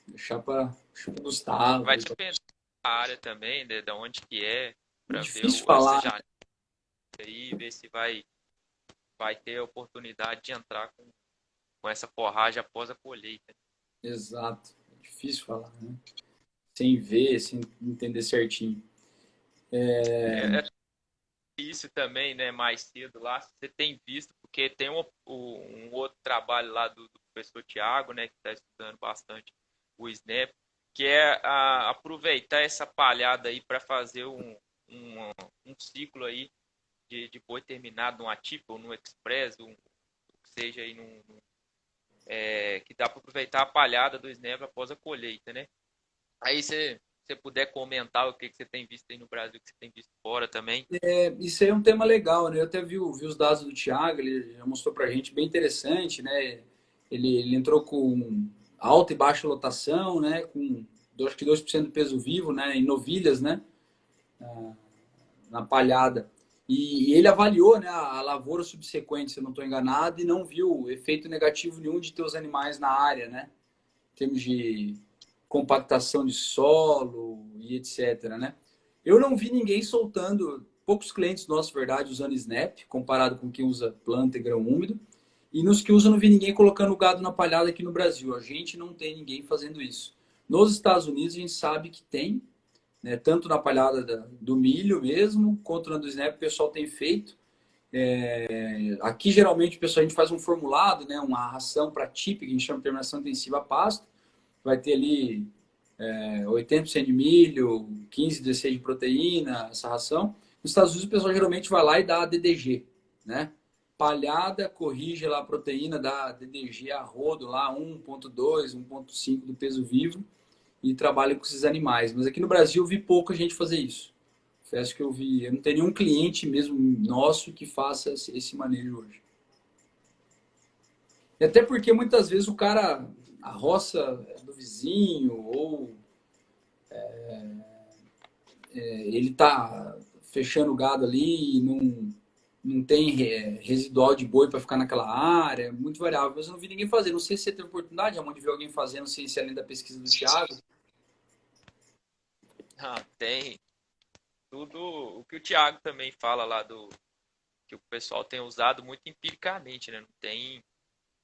Deixar para o Gustavo. Vai depender da área também, né, da onde que é, É para ver difícil essa falar. janela aí, ver se vai ter a oportunidade de entrar com essa forragem após a colheita. Exato. É difícil falar, né? Sem ver, sem entender certinho. É isso também, né, mais cedo lá, você tem visto, porque tem um outro trabalho lá do professor Tiago, né, que está estudando bastante o Snap, que é aproveitar essa palhada aí para fazer um, um ciclo aí de boi terminado num atípico ou num express, que seja aí que dá para aproveitar a palhada do Snap após a colheita, né? Aí você puder comentar o que você tem visto aí no Brasil, o que você tem visto fora também. Isso aí é um tema legal, né? Eu até vi os dados do Thiago, ele já mostrou pra gente, bem interessante, né? Ele entrou com alta e baixa lotação, né? Com acho que 2% do peso vivo, né? Em novilhas, né? Na palhada. E ele avaliou, né, a lavoura subsequente, se eu não estou enganado, e não viu efeito negativo nenhum de ter os animais na área, né? Em termos de compactação de solo e etc, né? Eu não vi ninguém soltando, poucos clientes nossos, verdade, usando Snap, comparado com quem usa planta e grão úmido. E nos que usam, não vi ninguém colocando gado na palhada aqui no Brasil. A gente não tem ninguém fazendo isso. Nos Estados Unidos, a gente sabe que tem, né, tanto na palhada do milho mesmo, quanto na do Snap, o pessoal tem feito. Aqui, geralmente, o pessoal, a gente faz um formulado, né, uma ração para TIP, que a gente chama de terminação intensiva a pasto. Vai ter ali 80% de milho, 15, 16 de proteína, essa ração. Nos Estados Unidos, o pessoal geralmente vai lá e dá DDG, né? Palhada, corrige lá a proteína, dá DDG a rodo lá, 1,2, 1,5 do peso vivo e trabalha com esses animais. Mas aqui no Brasil eu vi pouca gente fazer isso. Confesso que eu não tenho nenhum cliente mesmo nosso que faça esse manejo hoje. E até porque muitas vezes o cara, a roça é do vizinho, ou ele tá fechando o gado ali e não tem residual de boi para ficar naquela área, é muito variável. Mas eu não vi ninguém fazer. Não sei se você teve oportunidade, Ramon, de ver alguém fazendo, sem ser além da pesquisa do Thiago. Ah, tem tudo o que o Thiago também fala lá do que o pessoal tem usado muito empiricamente, né? Não tem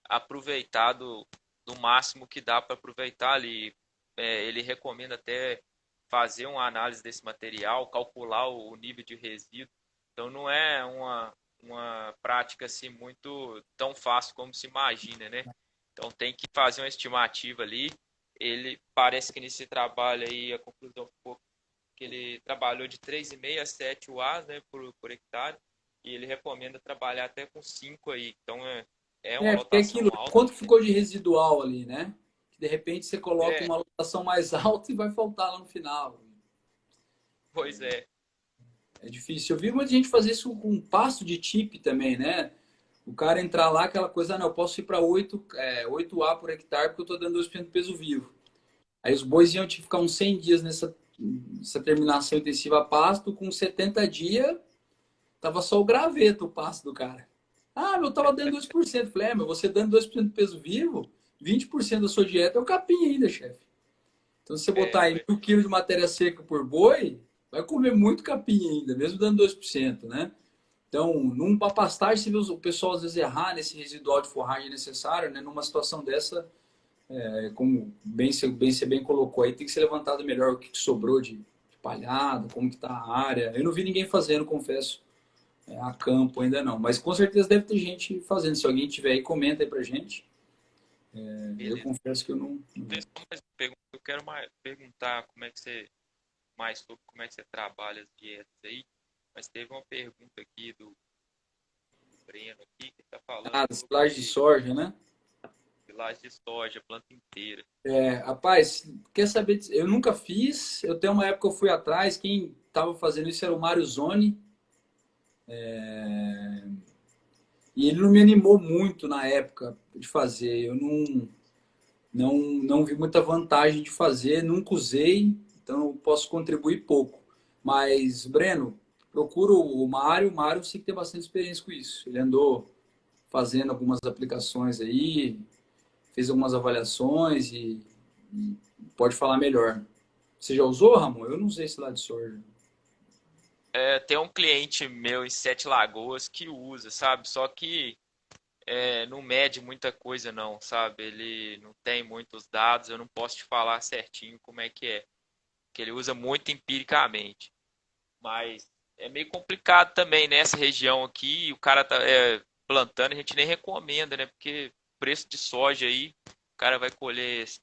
aproveitado do máximo que dá para aproveitar ali. Ele recomenda até fazer uma análise desse material, calcular o nível de resíduo. Então não é uma prática assim muito tão fácil como se imagina, né? Então tem que fazer uma estimativa ali. Ele parece que nesse trabalho aí a conclusão ficou que ele trabalhou de 3,5 a 7 UAs, né, por hectare, e ele recomenda trabalhar até com 5 aí. Então é uma Porque é lotação aquilo, alta. quanto ficou de residual ali, né? De repente você coloca É, uma lotação mais alta e vai faltar lá no final. pois é. É difícil. Eu vi muita gente fazer isso com pasto de tip também, né? O cara entrar lá, aquela coisa, não, eu posso ir para 8A por hectare porque eu estou dando 2% do peso vivo. Aí os bois iam te ficar uns 100 dias nessa terminação intensiva a pasto, com 70 dias, tava só o graveto o pasto do cara. Ah, meu, tava dando 2%. Falei, mas você dando 2% do peso vivo, 20% da sua dieta é o capim ainda, chefe. Então, se você botar aí Pois 1.000 kg de matéria seca por boi, vai comer muito capim ainda, mesmo dando 2%, né? Então, numa pastagem, você vê o pessoal às vezes errar nesse residual de forragem necessário, né? Numa situação dessa, como você bem colocou aí, tem que ser levantado melhor o que sobrou de palhada, como que está a área. Eu não vi ninguém fazendo, confesso, a campo ainda não. Mas com certeza deve ter gente fazendo. Se alguém tiver aí, comenta aí pra gente. Eu beleza. confesso que eu não. Tem só mais uma pergunta. Eu quero perguntar como é que você mais sobre como é que você trabalha as dietas aí. Mas teve uma pergunta aqui do Breno aqui que está falando Ah, silagem de sobre soja, né? silagem de soja, planta inteira. Rapaz, quer saber? Eu nunca fiz. Eu tenho uma época que eu fui atrás. Quem estava fazendo isso era o Mário Zoni. E ele não me animou muito na época de fazer. Eu não vi muita vantagem de fazer, nunca usei, então eu posso contribuir pouco. Mas, Breno, procuro o Mário. O Mário sei que tem bastante experiência com isso. Ele andou fazendo algumas aplicações aí, fez algumas avaliações e pode falar melhor. Você já usou, Ramon? Eu não usei esse lá de soja. Tem um cliente meu em Sete Lagoas que usa, sabe? Só que não mede muita coisa não, sabe? Ele não tem muitos dados, eu não posso te falar certinho como é que é. Que ele usa muito empiricamente. Mas é meio complicado também nessa região aqui, o cara tá plantando, a gente nem recomenda, né? Porque preço de soja aí, o cara vai colher esse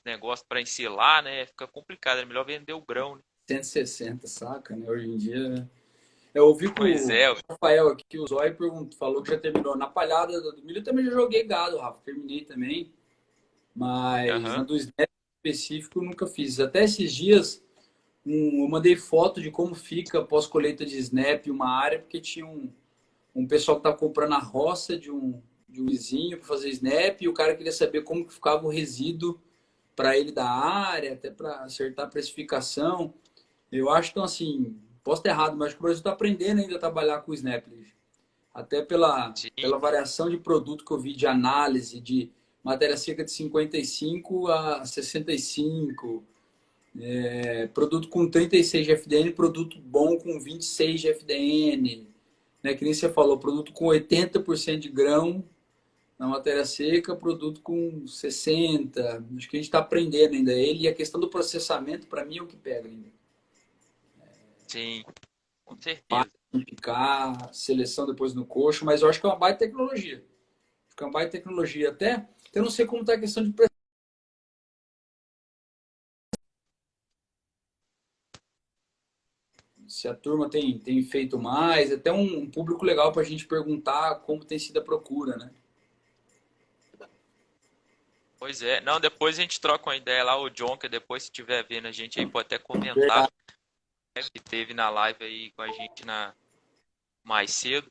negócio para ensilar, né? Fica complicado, é melhor vender o grão, né? 160, saca, né? Hoje em dia. Eu ouvi que Pois o é, Rafael aqui, que o Zói, falou que já terminou. Na palhada do milho eu também já joguei gado, Rafa. Terminei também. Mas na aham, do Snap específico eu nunca fiz. Até esses dias eu mandei foto de como fica pós-colheita de Snap uma área, porque tinha um pessoal que estava comprando a roça de um vizinho para fazer Snap e o cara queria saber como que ficava o resíduo para ele da área, até para acertar a precificação. Eu acho que, então, assim, posso estar errado, mas acho que o Brasil está aprendendo ainda a trabalhar com o Snap. Até sim, pela variação de produto que eu vi de análise, de matéria seca de 55 a 65, produto com 36 de FDN, produto bom com 26 de FDN, né? Que nem você falou, produto com 80% de grão na matéria seca, produto com 60. Acho que a gente está aprendendo ainda ele, e a questão do processamento, para mim, é o que pega ainda. sim, com certeza. Picar, seleção depois no coxo, mas eu acho que é uma baita tecnologia. Acho que é uma baita tecnologia. Até, eu não sei como está a questão de se a turma tem feito mais, até um público legal para a gente perguntar como tem sido a procura, né? Pois é. Não, depois a gente troca uma ideia lá, o John, que depois se estiver vendo a gente aí, pode até comentar Verdade, né, que teve na live aí com a gente mais cedo.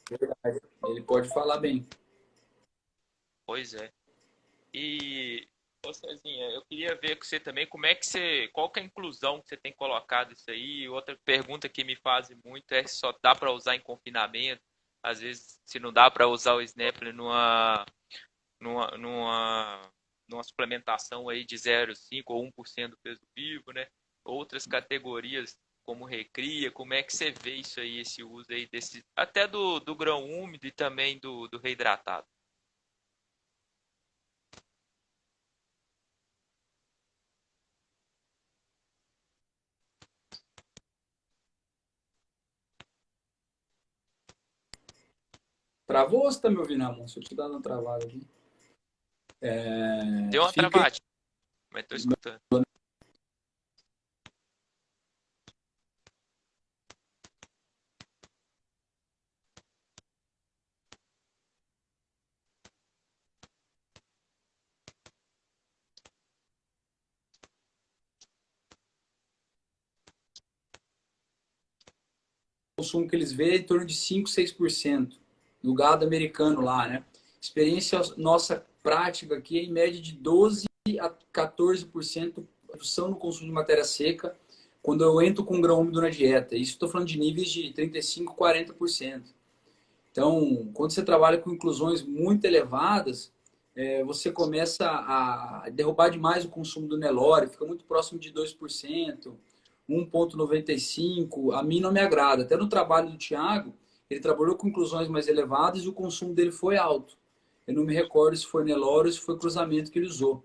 verdade. Ele pode falar bem. Pois é. E, ô Cezinha, eu queria ver com você também como é que você, qual que é a inclusão que você tem colocado isso aí. Outra pergunta que me fazem muito é se só dá para usar em confinamento. Às vezes, se não dá para usar o Snap numa, numa, numa suplementação aí de 0,5 ou 1% do peso vivo, né? Outras categorias como recria, como é que você vê isso aí, esse uso aí desse, até do grão úmido e também do reidratado? Travou ou você tá me ouvindo, Ramon? Se eu te dar uma travada aqui. Deu uma Fica travadinha, mas tô escutando. consumo que eles vêem é em torno de 5, 6% no gado americano lá, né? Experiência nossa prática aqui é em média de 12 a 14% redução no consumo de matéria seca quando eu entro com grão úmido na dieta. Isso estou falando de níveis de 35, 40%. Então, quando você trabalha com inclusões muito elevadas, você começa a derrubar demais o consumo do Nelore, fica muito próximo de 2%, 1,95%. A mim não me agrada. Até no trabalho do Thiago, ele trabalhou com inclusões mais elevadas e o consumo dele foi alto. Eu não me recordo se foi Nelore ou se foi cruzamento que ele usou.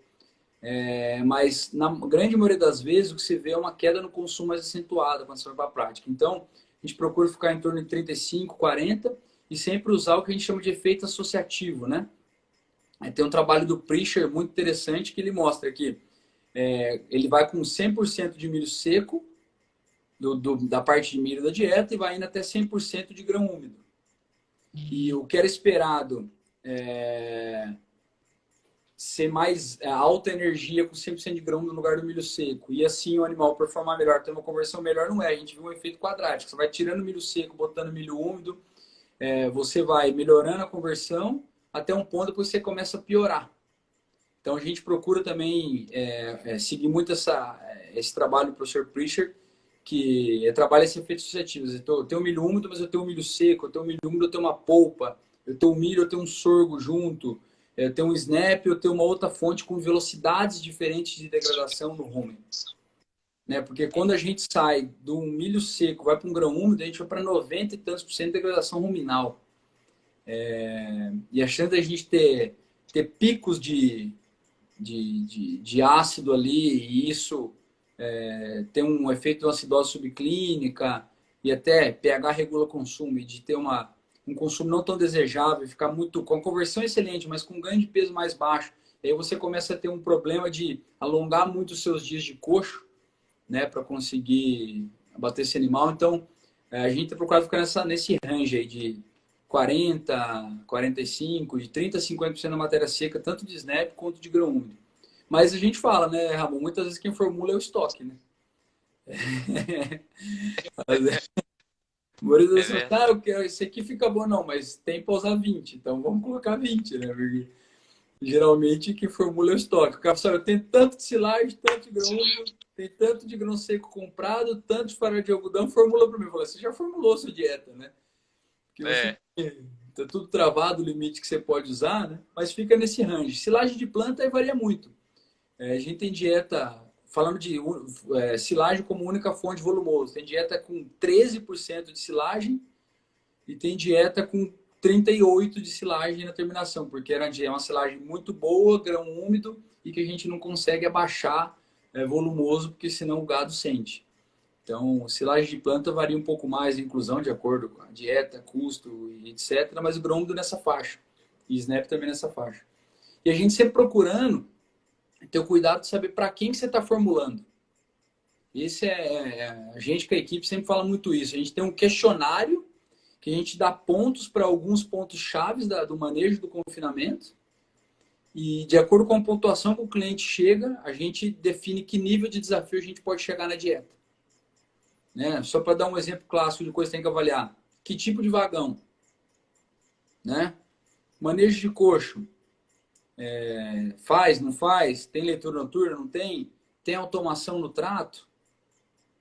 Mas na grande maioria das vezes o que se vê é uma queda no consumo mais acentuada quando você vai para a prática. Então, a gente procura ficar em torno de 35, 40 e sempre usar o que a gente chama de efeito associativo, né? Tem um trabalho do Prisher muito interessante que ele mostra que ele vai com 100% de milho seco da parte de milho da dieta e vai indo até 100% de grão úmido. E o que era esperado ser mais alta energia com 100% de grão no lugar do milho seco e assim o animal performar melhor, ter uma conversão melhor, não é. A gente viu um efeito quadrático. Você vai tirando milho seco, botando milho úmido, você vai melhorando a conversão até um ponto depois você começa a piorar. Então a gente procura também seguir muito esse trabalho do professor Prisher, que trabalha esse efeito associativo. Eu tenho milho úmido, mas eu tenho milho seco, eu tenho milho úmido, eu tenho uma polpa, eu tenho milho, eu tenho um sorgo junto, eu tenho um snap, eu tenho uma outra fonte com velocidades diferentes de degradação no rumen. Né? Porque quando a gente sai do milho seco, vai para um grão úmido, a gente vai para 90 e tantos por cento de degradação ruminal. E a chance da gente ter picos de ácido ali, e isso tem um efeito de uma acidose subclínica, e até pH regula consumo, e de ter um consumo não tão desejável, ficar muito com conversão excelente, mas com ganho de peso mais baixo. E aí você começa a ter um problema de alongar muito os seus dias de coxo, né, para conseguir abater esse animal. Então, a gente tem procurado ficar nesse range aí de 40, 45, de 30 a 50% da matéria seca, tanto de snap quanto de grão úmido. Mas a gente fala, né, Ramon, muitas vezes quem formula é o estoque, né? A maioria das É vezes, verdade. eu quero, esse aqui fica bom, não, mas tem para usar 20, então vamos colocar 20, né? Porque geralmente quem formula é o estoque. O cara fala, eu tenho tanto de silagem, tanto de grão úmido, tem tanto de grão seco comprado, tanto de farinha de algodão, formula para mim. Eu falo, você já formulou sua dieta, né? Porque você É, tá tudo travado o limite que você pode usar, né? Mas fica nesse range. Silagem de planta aí varia muito. A gente tem dieta, falando de silagem como única fonte volumosa, tem dieta com 13% de silagem e tem dieta com 38% de silagem na terminação, porque é uma silagem muito boa, grão úmido, e que a gente não consegue abaixar volumoso, porque senão o gado sente. Então, silagem de planta varia um pouco mais a inclusão, de acordo com a dieta, custo, etc. Mas o grão úmido nessa faixa. E snap também nessa faixa. E a gente sempre procurando ter o cuidado de saber para quem que você está formulando. Esse a gente com a equipe sempre fala muito isso. A gente tem um questionário que a gente dá pontos para alguns pontos chaves do manejo do confinamento. E de acordo com a pontuação que o cliente chega, a gente define que nível de desafio a gente pode chegar na dieta. Né? Só para dar um exemplo clássico de coisa que tem que avaliar. Que tipo de vagão? Né? Manejo de coxo. Faz, não faz? Tem leitura noturna, não tem? Tem automação no trato?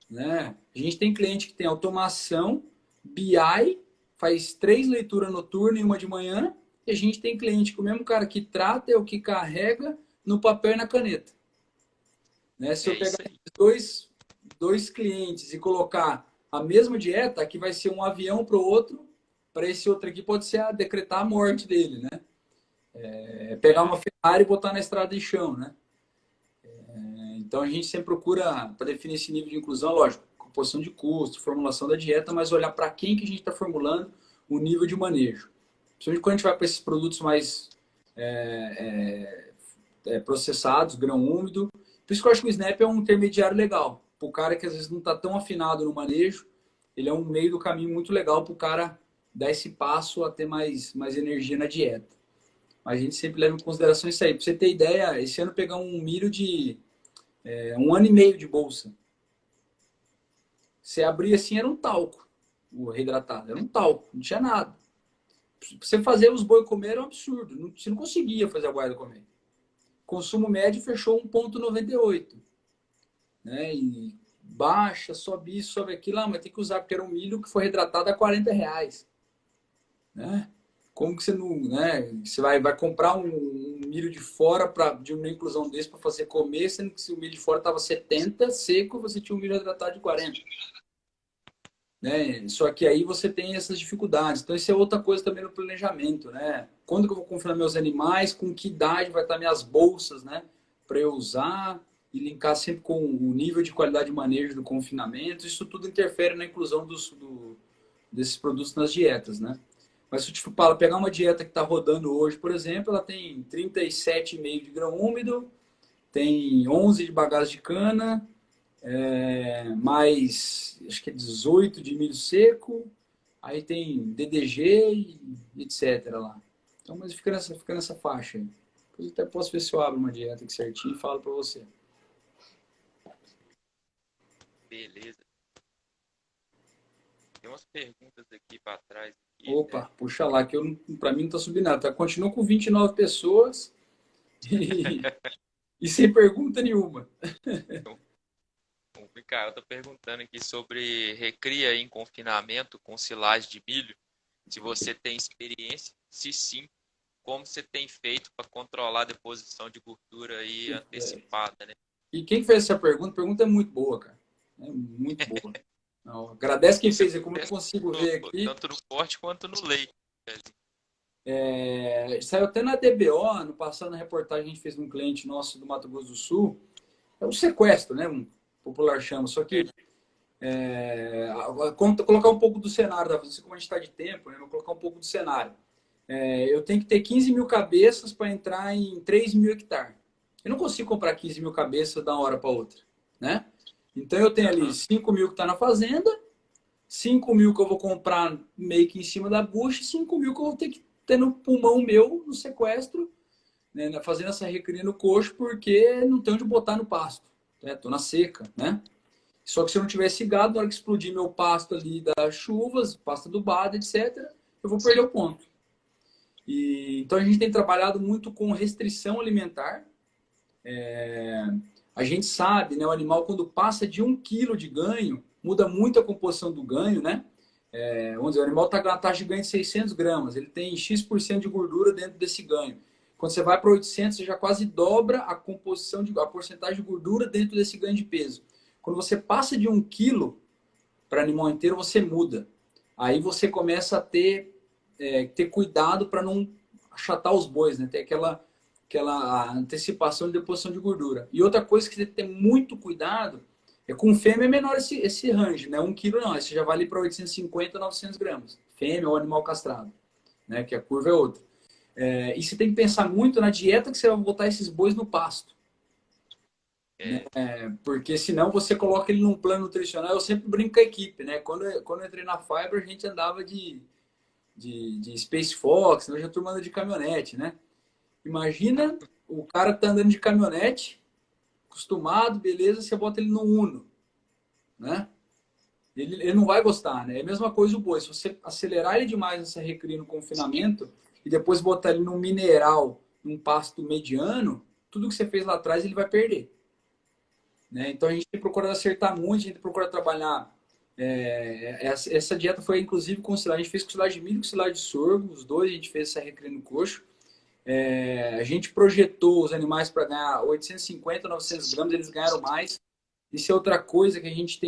Né? A gente tem cliente que tem automação, BI, faz 3 leituras noturnas e uma de manhã, e a gente tem cliente que o mesmo cara que trata é o que carrega no papel e na caneta. Né? Se eu pegar dois clientes e colocar a mesma dieta, aqui vai ser um avião para o outro, para esse outro aqui pode ser decretar a morte dele, né? Pegar uma Ferrari e botar na estrada de chão, né? Então a gente sempre procura, para definir esse nível de inclusão, lógico, composição de custo, formulação da dieta, mas olhar para quem que a gente está formulando o nível de manejo. Principalmente quando a gente vai para esses produtos mais processados, grão úmido. Por isso que eu acho que o Snap é um intermediário legal. Para o cara que às vezes não está tão afinado no manejo, ele é um meio do caminho muito legal para o cara dar esse passo a ter mais energia na dieta. Mas a gente sempre leva em consideração isso aí. Para você ter ideia, esse ano pegar um milho de 1 ano e meio de bolsa. Você abria assim, era um talco, o reidratado. Era um talco, não tinha nada. Pra você fazer os boi comer era um absurdo. Você não conseguia fazer a guarda comer. Consumo médio fechou 1,98. Né? E baixa, sobe isso, sobe aquilo. Mas tem que usar, porque era um milho que foi reidratado a R$ 40. Né? Como que você não. Né? Você vai comprar um milho de fora de uma inclusão desse para fazer comer, sendo que se o milho de fora estava 70 seco, você tinha um milho hidratado de 40. Né? Só que aí você tem essas dificuldades. Então, isso é outra coisa também no planejamento. Né? Quando que eu vou confinar meus animais? Com que idade vai estar minhas bolsas, né? Para eu usar e linkar sempre com o nível de qualidade de manejo do confinamento. Isso tudo interfere na inclusão desses produtos nas dietas, né? Mas se eu te falo, pegar uma dieta que está rodando hoje, por exemplo, ela tem 37,5 de grão úmido, tem 11 de bagaço de cana, mais acho que é 18 de milho seco, aí tem DDG e etc. lá. Então, mas fica nessa faixa aí. Depois eu até posso ver se eu abro uma dieta aqui certinho e falo para você. Beleza. Tem umas perguntas aqui para trás. Aqui, Opa, né? Puxa lá, que para mim não está subindo nada. Tá? Continua com 29 pessoas e sem pergunta nenhuma. O Ricardo está perguntando aqui sobre recria em confinamento com silagem de milho. Se você tem experiência, se sim, como você tem feito para controlar a deposição de gordura aí antecipada, né? E quem fez essa pergunta? A pergunta é muito boa, cara. É muito boa. Não, agradece quem fez, como eu consigo ver aqui. Tanto no corte quanto no leite. Saiu até na DBO, no passado, na reportagem que a gente fez de um cliente nosso do Mato Grosso do Sul. É um sequestro, né? Um popular chama. Só que colocar um pouco do cenário, não sei como a gente está de tempo, né? Vou colocar um pouco do cenário. Eu tenho que ter 15 mil cabeças para entrar em 3 mil hectares. Eu não consigo comprar 15 mil cabeças da uma hora para outra, né? Então eu tenho ali 5 mil que está na fazenda, 5 mil que eu vou comprar meio que em cima da bucha, e 5 mil que eu vou ter que ter no pulmão meu, no sequestro, né? Fazendo essa recria no coxo, porque não tem onde botar no pasto. Estou na seca, né? Só que se eu não tivesse gado, na hora que explodir meu pasto ali das chuvas, pasto adubado, etc., eu vou perder o ponto. Então a gente tem trabalhado muito com restrição alimentar. A gente sabe, né, o animal quando passa de 1 quilo de ganho, muda muito a composição do ganho, né? Vamos dizer, o animal está com uma taxa de ganho de 600 gramas, ele tem X% de gordura dentro desse ganho. Quando você vai para 800, você já quase dobra a composição, a porcentagem de gordura dentro desse ganho de peso. Quando você passa de 1 quilo para animal inteiro, você muda. Aí você começa a ter cuidado para não achatar os bois, né? Ter aquela antecipação de deposição de gordura. E outra coisa que você tem que ter muito cuidado com fêmea é menor esse range, né? 1 quilo não, esse já vale para 850, 900 gramas. Fêmea ou animal castrado, né? Que a curva é outra. E você tem que pensar muito na dieta que você vai botar esses bois no pasto. É, Porque senão você coloca ele num plano nutricional. Eu sempre brinco com a equipe, né? Quando eu entrei na Fiber, a gente andava de Space Fox, hoje a turma anda de caminhonete, né? Imagina o cara tá andando de caminhonete, acostumado, beleza, você bota ele no Uno, né? Ele não vai gostar, né? É a mesma coisa o boi. Se você acelerar ele demais nessa recria no confinamento e depois botar ele num mineral, num pasto mediano, tudo que você fez lá atrás ele vai perder. Né? Então a gente tem procurado acertar muito, a gente procura trabalhar. Essa dieta foi inclusive com silagem. A gente fez com silagem de milho e com silagem de sorgo, os dois, a gente fez essa recria no coxo. A gente projetou os animais para ganhar 850, 900 gramas, eles ganharam mais. Isso é outra coisa que a gente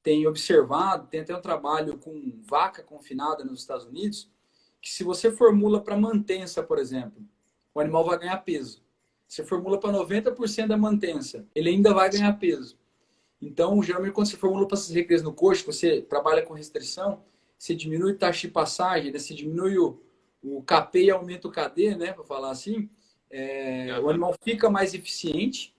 tem observado, tem até um trabalho com vaca confinada nos Estados Unidos, que se você formula para mantença, por exemplo, o animal vai ganhar peso. Se formula para 90% da mantença, ele ainda vai ganhar peso. Então, geralmente, quando você formula para essas recrias no coxo, você trabalha com restrição, você diminui a taxa de passagem, né? Você diminui o KP e aumenta o KD, né? Para falar assim, o aham. animal fica mais eficiente,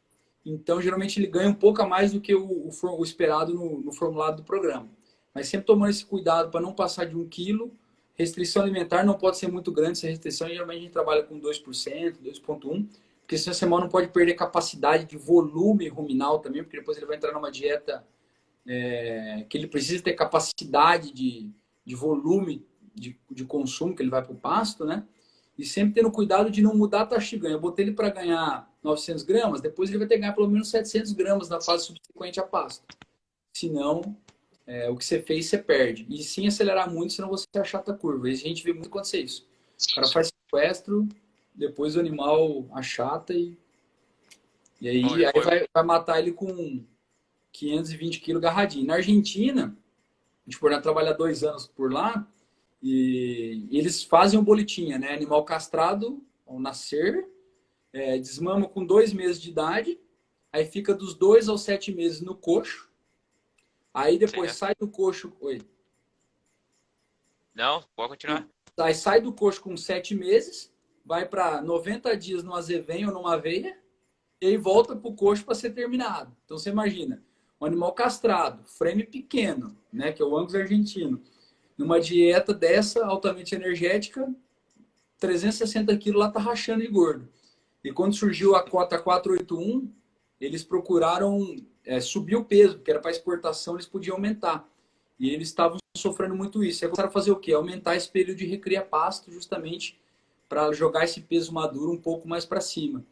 então geralmente ele ganha um pouco a mais do que o esperado no formulado do programa. Mas sempre tomando esse cuidado para não passar de 1 quilo. Restrição alimentar não pode ser muito grande essa restrição, geralmente a gente trabalha com 2%, 2,1%, porque senão esse animal não pode perder capacidade de volume ruminal também, porque depois ele vai entrar numa dieta que ele precisa ter capacidade de volume de consumo, que ele vai para o pasto, né? E sempre tendo cuidado de não mudar a taxa de ganho. Eu botei ele para ganhar 900 gramas, depois ele vai ter que ganhar pelo menos 700 gramas na fase subsequente a pasto. Senão, o que você fez, você perde. E sim acelerar muito, senão você achata a curva. E a gente vê muito acontecer isso. O cara faz sequestro, depois o animal achata e aí, Olha, aí vai matar ele com 520 quilos garradinho. Na Argentina, a gente por trabalhar 2 anos por lá, e eles fazem um boletim, né? Animal castrado ao nascer, desmama com 2 meses de idade, aí fica dos 2 aos 7 meses no coxo, aí depois certo. sai do coxo, oi, Não, pode continuar. aí sai do coxo com 7 meses, vai para 90 dias no azevém ou numa aveia, e aí volta para o coxo para ser terminado. Então você imagina, um animal castrado, frame pequeno, né, que é o Angus argentino, numa dieta dessa altamente energética, 360 quilos lá tá rachando de gordo. E quando surgiu a cota 481, eles procuraram subir o peso, porque era para exportação, eles podiam aumentar. E eles estavam sofrendo muito isso. Aí começaram a fazer o quê? Aumentar esse período de recria pasto, justamente para jogar esse peso maduro um pouco mais para cima.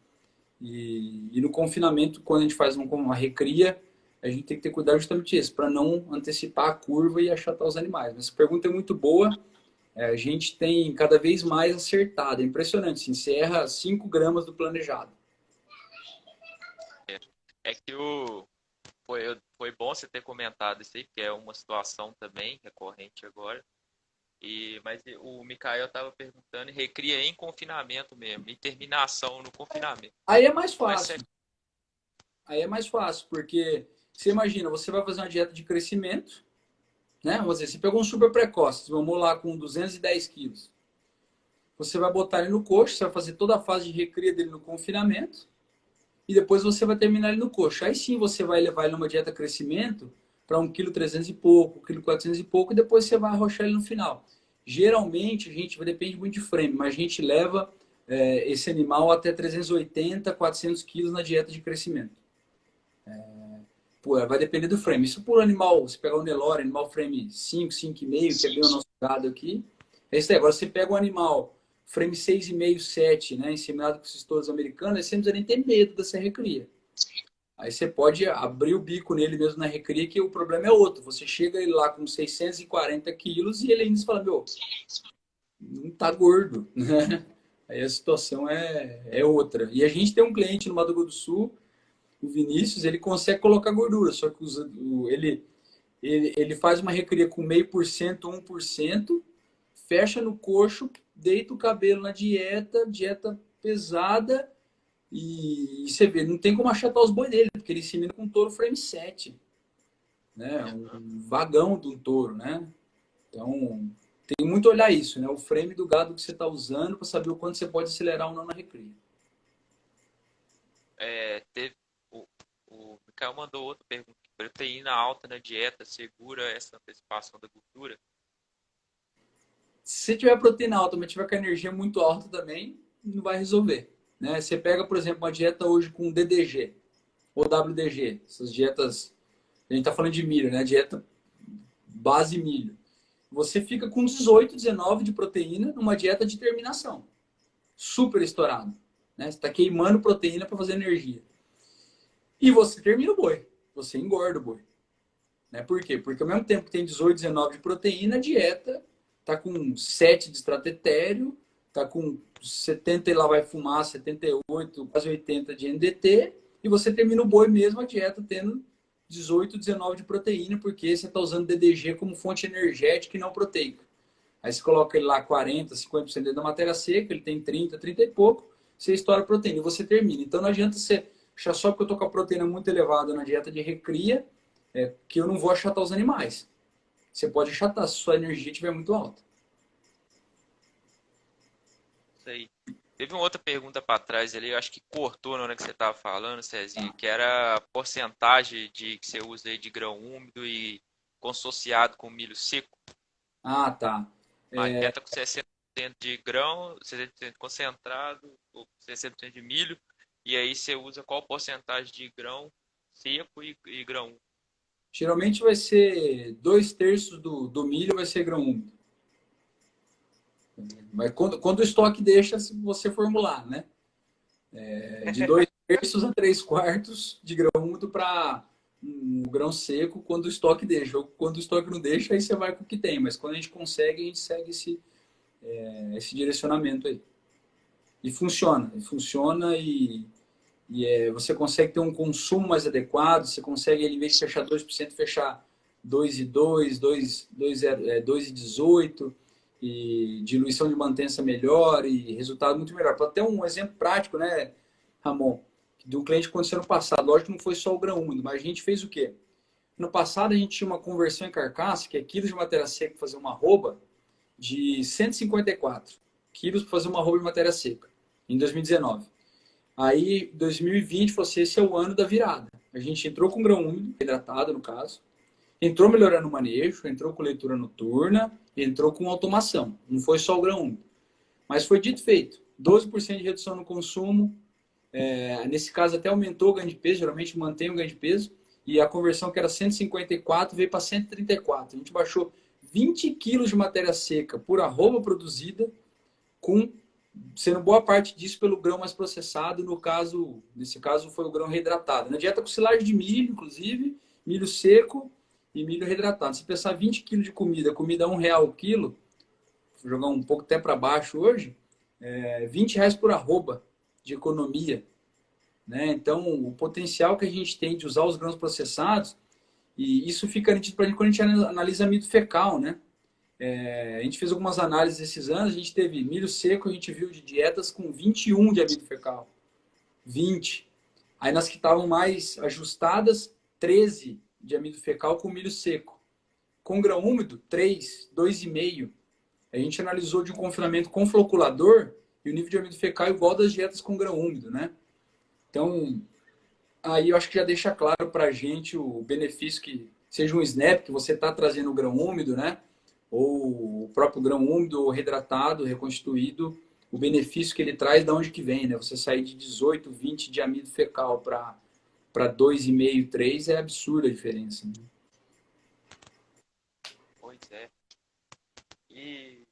E no confinamento, quando a gente faz uma recria, a gente tem que ter cuidado justamente isso, para não antecipar a curva e achatar os animais. Essa pergunta é muito boa. A gente tem cada vez mais acertado. É impressionante. Assim, você erra 5 gramas do planejado. É que foi bom você ter comentado isso aí, porque é uma situação também recorrente agora. Mas o Mikael estava perguntando, e recria em confinamento mesmo, em terminação no confinamento. Aí é mais Mas fácil. Aí é mais fácil, porque você imagina, você vai fazer uma dieta de crescimento, né? Vamos dizer, você pegou um super precoce, vamos lá com 210 quilos. Você vai botar ele no coxo, você vai fazer toda a fase de recria dele no confinamento, e depois você vai terminar ele no coxo. Aí sim você vai levar ele numa dieta crescimento para 1,3 kg e pouco, 1,4 kg e pouco, e depois você vai arrochar ele no final. Geralmente, a gente depende muito de frame, mas a gente leva esse animal até 380, 400 quilos na dieta de crescimento. Pô, vai depender do frame. Isso por animal, você pegar o Nelore, animal frame 5, 5,5, que é bem o nosso gado aqui. É isso aí. Agora, você pega um animal frame 6,5, 7, né, inseminado com esses touros americanos, aí você não precisa nem ter medo dessa recria. Aí você pode abrir o bico nele mesmo na recria, que o problema é outro. Você chega ele lá com 640 quilos e ele ainda fala, meu, não tá gordo, né? Aí a situação é outra. E a gente tem um cliente no Mato Grosso do Sul, o Vinícius, ele consegue colocar gordura, só que ele faz uma recria com 0,5%, 1%, fecha no coxo, deita o cabelo na dieta pesada, e você vê, não tem como achatar os boi dele, porque ele insemina com um touro frame 7, né? Um vagão de um touro, né? Então, tem muito olhar isso, né? O frame do gado que você está usando para saber o quanto você pode acelerar ou não na recria. teve Rafael mandou outra pergunta. Proteína alta na dieta segura essa antecipação da gordura? Se tiver proteína alta, mas tiver com a energia muito alta também, não vai resolver. Né? Você pega, por exemplo, uma dieta hoje com DDG ou WDG, essas dietas, a gente está falando de milho, né? Dieta base milho. Você fica com 18, 19 de proteína numa dieta de terminação. Super estourado. Né? Você está queimando proteína para fazer energia. E você termina o boi. Você engorda o boi. Né? Por quê? Porque ao mesmo tempo que tem 18, 19 de proteína, a dieta está com 7 de estratério, está com 70 e lá vai fumar, 78, quase 80 de NDT, e você termina o boi mesmo, a dieta tendo 18, 19 de proteína, porque você está usando DDG como fonte energética e não proteica. Aí você coloca ele lá 40, 50% da matéria seca, ele tem 30, 30 e pouco, você estoura a proteína e você termina. Então não adianta você achar só porque eu estou com a proteína muito elevada na dieta de recria, que eu não vou achatar os animais. Você pode achatar se sua energia estiver muito alta. Isso aí. Teve uma outra pergunta para trás ali, eu acho que cortou na hora que você estava falando, Cezinha, Tá. que era a porcentagem que você usa aí de grão úmido e consociado com milho seco. Ah, tá. Uma dieta com 60% de grão, 60% concentrado, ou 60% de milho, e aí você usa qual porcentagem de grão seco e grão úmido? Geralmente vai ser 2/3 do milho vai ser grão úmido. Mas quando o estoque deixa, se você formular, né? De 2/3 a 3/4 de grão úmido para um grão seco quando o estoque deixa. Ou quando o estoque não deixa, aí você vai com o que tem. Mas quando a gente consegue, a gente segue esse direcionamento aí. E funciona você consegue ter um consumo mais adequado, você consegue, em vez de fechar 2%, fechar 2,2, 2,18, e diluição de mantença melhor e resultado muito melhor. Para ter um exemplo prático, né, Ramon, do cliente que aconteceu no passado. Lógico que não foi só o grão úmido, mas a gente fez o quê? No passado, a gente tinha uma conversão em carcaça, que é quilos de matéria seca para fazer uma arroba, de 154 quilos para fazer uma arroba de matéria seca, em 2019. Aí, 2020, esse é o ano da virada. A gente entrou com grão úmido, hidratado no caso, entrou melhorando o manejo, entrou com leitura noturna, entrou com automação. Não foi só o grão úmido. Mas foi dito e feito. 12% de redução no consumo. Nesse caso, até aumentou o ganho de peso, geralmente mantém o ganho de peso. E a conversão que era 154 veio para 134. A gente baixou 20 quilos de matéria seca por arroba produzida, sendo boa parte disso pelo grão mais processado, nesse caso foi o grão reidratado. Na dieta com silagem de milho, inclusive, milho seco e milho reidratado. Se pensar 20 quilos de comida a R$ 1 o quilo, vou jogar um pouco até para baixo hoje, R$ 20 por arroba de economia. Né? Então, o potencial que a gente tem de usar os grãos processados, e isso fica nítido para a gente quando a gente analisa amido fecal, né? A gente fez algumas análises esses anos, a gente teve milho seco, a gente viu de dietas com 21 de amido fecal. 20. Aí nas que estavam mais ajustadas, 13 de amido fecal com milho seco. Com grão úmido, 3, 2,5. A gente analisou de um confinamento com floculador e o nível de amido fecal é igual das dietas com grão úmido, né? Então, aí eu acho que já deixa claro para a gente o benefício que seja um SNAP, que você está trazendo o grão úmido, né? Ou o próprio grão úmido, reidratado, reconstituído, o benefício que ele traz, de onde que vem, né? Você sair de 18, 20 de amido fecal para 2,5, 3 é absurda a diferença. Né? Pois é. E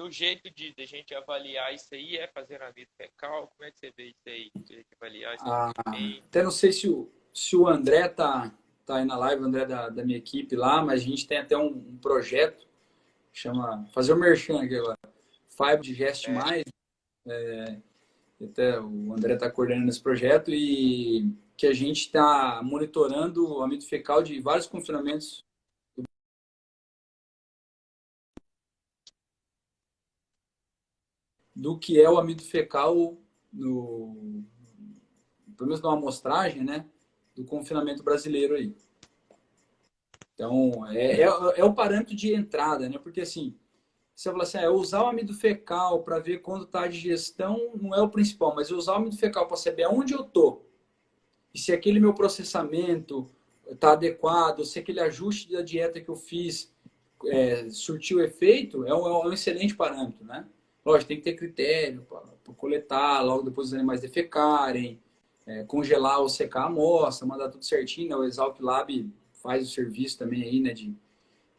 o jeito de a gente avaliar isso aí é fazer amido fecal? Como é que você vê isso aí? Avaliar isso até não sei se o André tá aí na live, o André da minha equipe lá, mas a gente tem até um projeto chama, fazer o merchan aqui agora, Fiber Digest Mais, até o André está coordenando esse projeto e que a gente está monitorando o amido fecal de vários confinamentos do que é o amido fecal, pelo menos numa amostragem, né, do confinamento brasileiro aí. Então, é o parâmetro de entrada, né, porque assim, você fala assim, usar o amido fecal para ver quando está a digestão não é o principal, mas usar o amido fecal para saber aonde eu estou. e se aquele meu processamento está adequado, se aquele ajuste da dieta que eu fiz surtiu efeito, é um excelente parâmetro, né? Lógico, tem que ter critério para coletar, logo depois os animais defecarem, congelar ou secar a amostra, mandar tudo certinho, né? O Exalc Lab faz o serviço também aí, né,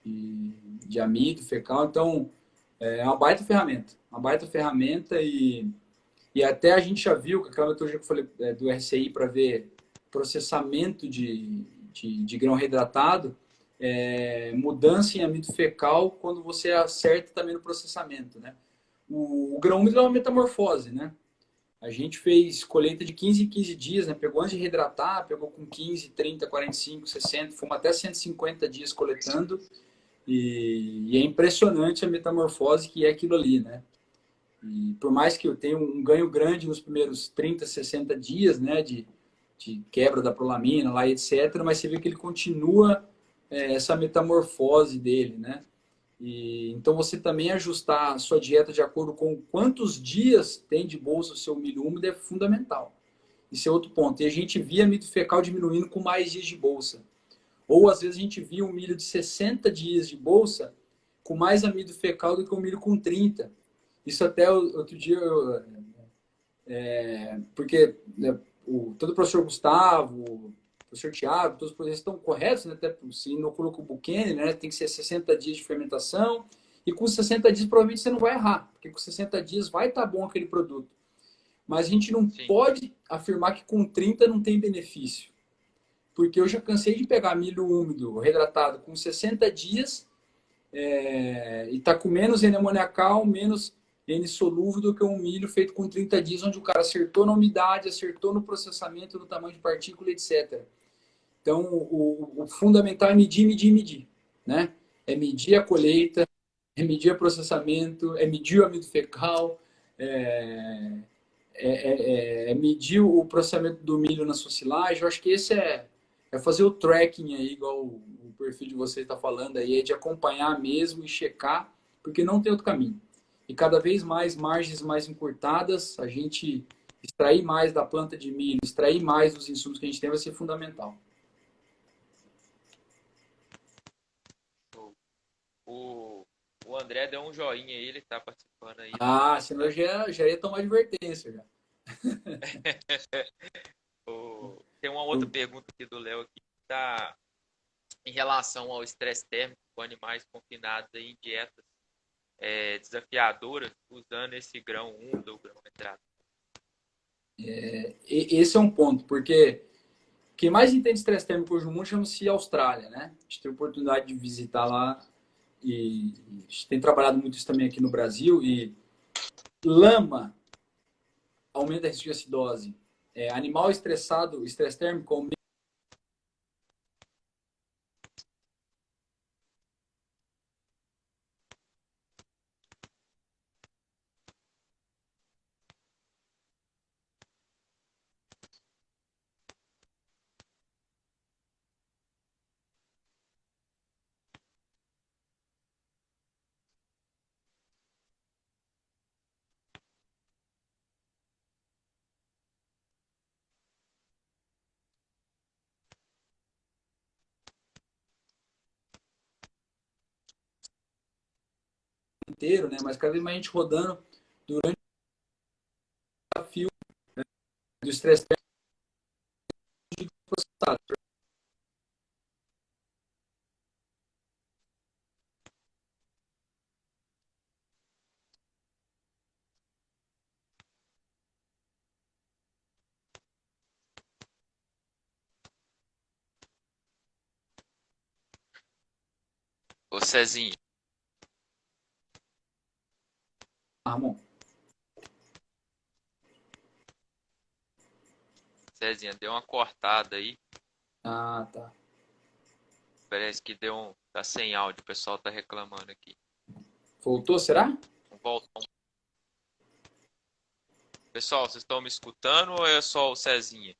de amido fecal, então é uma baita ferramenta e até a gente já viu, com aquela metodologia que eu falei do RCI para ver processamento de grão reidratado, mudança em amido fecal quando você acerta também no processamento, né? O grão úmido é uma metamorfose, né? A gente fez colheita de 15 em 15 dias, né? Pegou antes de reidratar, pegou com 15, 30, 45, 60, fomos até 150 dias coletando e é impressionante a metamorfose que é aquilo ali, né? E por mais que eu tenha um ganho grande nos primeiros 30, 60 dias, né, de quebra da prolamina lá, etc., mas você vê que ele continua essa metamorfose dele, né? E, então você também ajustar a sua dieta de acordo com quantos dias tem de bolsa o seu milho úmido é fundamental. Esse é outro ponto. E a gente via amido fecal diminuindo com mais dias de bolsa. Ou às vezes a gente via um milho de 60 dias de bolsa com mais amido fecal do que um milho com 30. Isso até outro dia, porque né, todo o professor Gustavo, o professor Tiago, todos os professores estão corretos, né? Até se inocula com o Buchanan, né? Tem que ser 60 dias de fermentação, e com 60 dias provavelmente você não vai errar, porque com 60 dias vai estar bom aquele produto. Mas a gente não Sim. pode afirmar que com 30 não tem benefício. Porque eu já cansei de pegar milho úmido, reidratado, com 60 dias, e está com menos N amoniacal, menos N solúvel do que um milho feito com 30 dias, onde o cara acertou na umidade, acertou no processamento, no tamanho de partícula, etc. Então, o fundamental é medir, medir, medir. Né? É medir a colheita, é medir o processamento, é medir o amido fecal, é medir o processamento do milho na sua silagem. Eu acho que esse é fazer o tracking aí, igual o perfil de você está falando aí, é de acompanhar mesmo e checar, porque não tem outro caminho. E cada vez mais margens mais encurtadas, a gente extrair mais da planta de milho, extrair mais dos insumos que a gente tem vai ser fundamental. O André deu um joinha aí, ele tá participando aí. Ah, senão eu já ia tomar advertência. Já. Tem uma outra pergunta aqui do Léo aqui, tá em relação ao estresse térmico com animais confinados aí em dietas desafiadoras, usando esse grão úmido ou grão hidratado. Esse é um ponto, porque quem mais entende estresse térmico hoje no mundo chama-se Austrália, né? A gente tem a oportunidade de visitar lá e a gente tem trabalhado muito isso também aqui no Brasil e lama aumenta a risco de acidose. Animal estressado, estresse térmico aumenta. Inteiro, né? Mas cada vez mais a gente rodando durante o desafio do estresse térmico. Ô Cezinho, Ramon. Cezinha, deu uma cortada aí. Ah, tá. Parece que deu um. Tá sem áudio, o pessoal tá reclamando aqui. Voltou, será? Volta. Pessoal, vocês estão me escutando ou é só o Cezinha?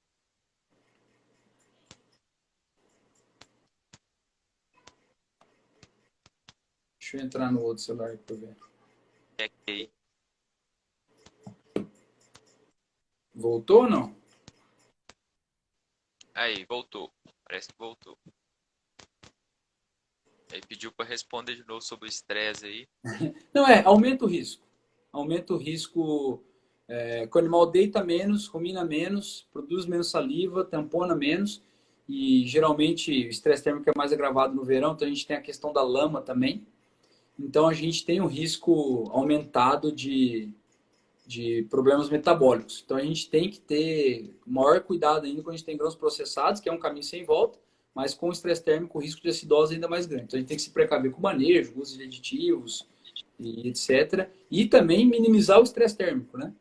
Deixa eu entrar no outro celular para ver. Ok. Voltou ou não? Aí, voltou. Parece que voltou. Aí pediu para responder de novo sobre o estresse aí. Não, aumenta o risco. Aumenta o risco que o animal deita menos, rumina menos, produz menos saliva, tampona menos. E geralmente o estresse térmico é mais agravado no verão, então a gente tem a questão da lama também. Então a gente tem um risco aumentado de problemas metabólicos. Então a gente tem que ter maior cuidado ainda quando a gente tem grãos processados, que é um caminho sem volta, mas com o estresse térmico o risco de acidose é ainda mais grande. Então a gente tem que se precaver com o manejo, uso de aditivos e etc. E também minimizar o estresse térmico, né?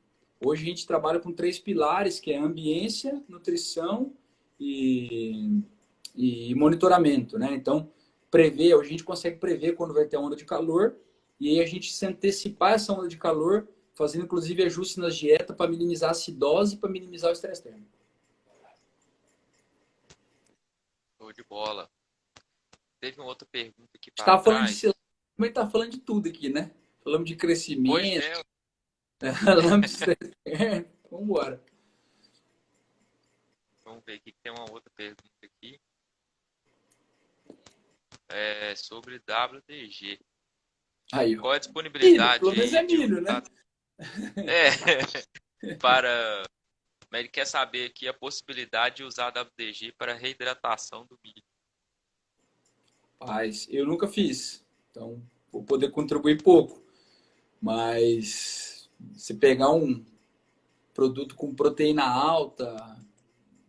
Hoje a gente trabalha com 3 pilares, que é ambiência, nutrição e, e monitoramento, né? Então, prever, hoje a gente consegue prever quando vai ter onda de calor e aí a gente se antecipar essa onda de calor, fazendo inclusive ajustes nas dietas para minimizar a acidose e para minimizar o estresse térmico. Show de bola. Teve uma outra pergunta aqui A gente para estava falando de trás. silagem, mas está falando de tudo aqui, né? Falamos de Pois crescimento, é, falamos de estresse térmico. Vamos embora. vamos ver aqui que tem uma outra pergunta aqui. É sobre WDG. Aí, ó. Qual a Milho, disponibilidade pelo menos é aí de milho, né? usar... É, para... Mas ele quer saber aqui a possibilidade de usar WDG para reidratação do milho. Mas eu nunca fiz, então vou poder contribuir pouco. Mas se pegar um produto com proteína alta,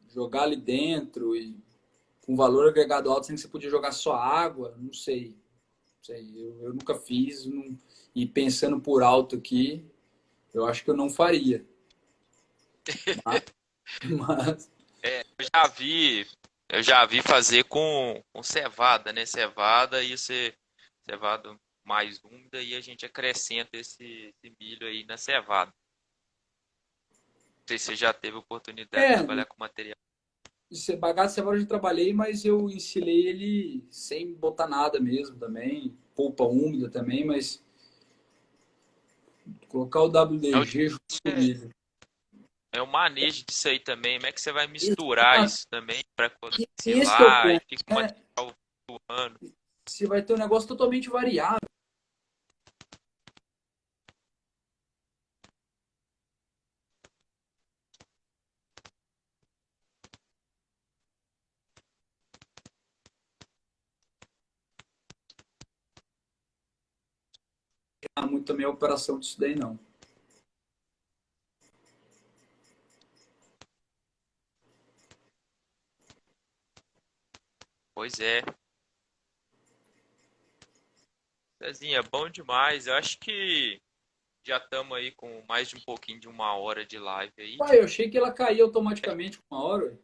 jogar ali dentro e com valor agregado alto, sem que você podia jogar só água, não sei. Não sei. Eu nunca fiz não... e pensando por alto aqui, eu acho que eu não faria. Mas, mas Eu já vi fazer com cevada, né? Cevada e cevada mais úmida e a gente acrescenta esse milho aí na cevada. Não sei se você já teve oportunidade de é, trabalhar com material. bagaço de cevada eu já trabalhei, mas eu ensilei ele sem botar nada mesmo também, polpa úmida também, mas colocar o É o, WDG junto com o é, milho. é o manejo disso aí também. Como é que você vai misturar Exato. isso também para poder E esse que é o ensilar e ponto, fica um né? material flutuando? Você vai ter um negócio totalmente variável. Não muito também a operação disso daí, não. Pois é. Cezinha, bom demais. Eu acho que já estamos aí com mais de um pouquinho de 1 hora de live aí. Ué, eu achei que ela caía automaticamente com 1 hora. Ué.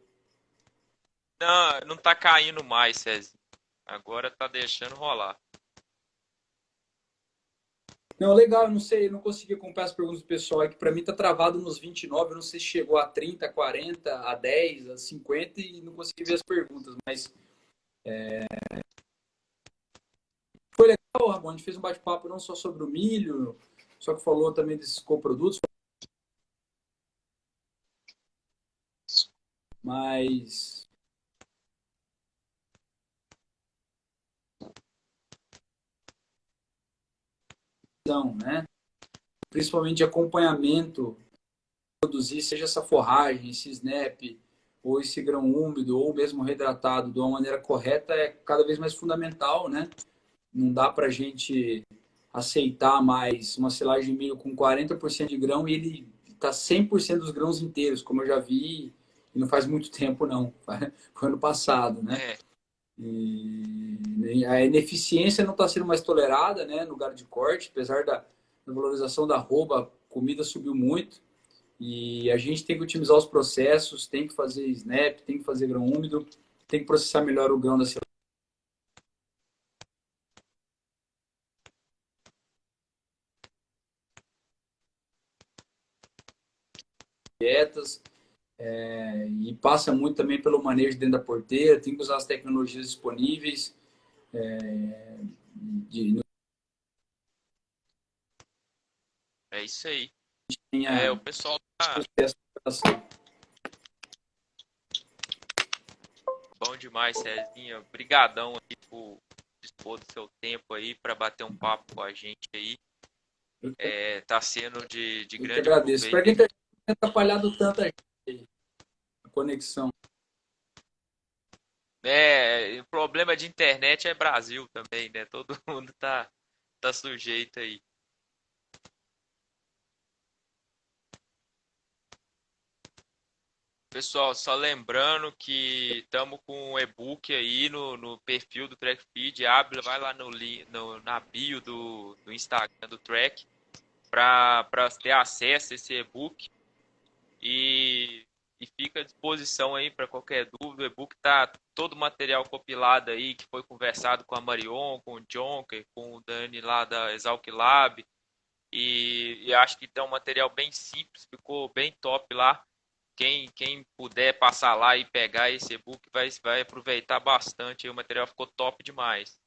Não, não tá caindo mais, Cezinha. Agora tá deixando rolar. Não, legal, eu não sei, eu não consegui acompanhar as perguntas do pessoal. É que para mim tá travado nos 29, eu não sei se chegou a 30, 40, a 10, a 50 e não consegui ver as perguntas, mas foi legal, Ramon. A gente fez um bate-papo não só sobre o milho, só que falou também desses coprodutos, mas não, né? Principalmente de acompanhamento, produzir, seja essa forragem, esse snap, ou esse grão úmido, ou mesmo reidratado de uma maneira correta, é cada vez mais fundamental, né? Não dá para a gente aceitar mais uma silagem de milho com 40% de grão e ele está 100% dos grãos inteiros, como eu já vi, e não faz muito tempo, não. Foi ano passado, né? É, E a ineficiência não está sendo mais tolerada, né, no lugar de corte, apesar da valorização da arroba, a comida subiu muito. E a gente tem que otimizar os processos, tem que fazer snap, tem que fazer grão úmido, tem que processar melhor o grão das dietas, e passa muito também pelo manejo dentro da porteira, tem que usar as tecnologias disponíveis, de, é isso aí. É, tenha o pessoal tá, sucesso na operação. bom demais, Cezinha. Obrigadão aí por dispor do seu tempo aí para bater um papo com a gente aí. Tá sendo de Eu que grande agradeço. Espero proveito que a aí. internet não tenha atrapalhado tanta gente aí, a conexão. O problema de internet é Brasil também, né? Todo mundo tá sujeito aí. Pessoal, só lembrando que estamos com um e-book aí no perfil do Track Feed. Abre, vai lá na bio do Instagram do Track para ter acesso a esse e-book e, e fica à disposição aí para qualquer dúvida. O e-book tá todo o material compilado aí que foi conversado com a Marion, com o Jonker, com o Dani lá da Exalc Lab e acho que tá um material bem simples, ficou bem top lá. Quem puder passar lá e pegar esse e-book vai aproveitar bastante. O material ficou top demais.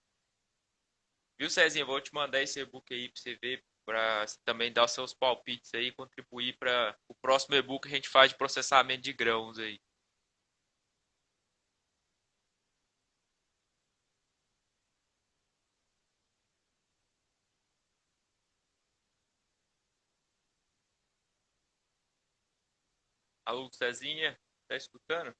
Viu, Cezinha? Vou te mandar esse e-book aí para você ver, para também dar os seus palpites aí, contribuir para o próximo e-book que a gente faz de processamento de grãos aí. Alô, Cezinha? Tá escutando?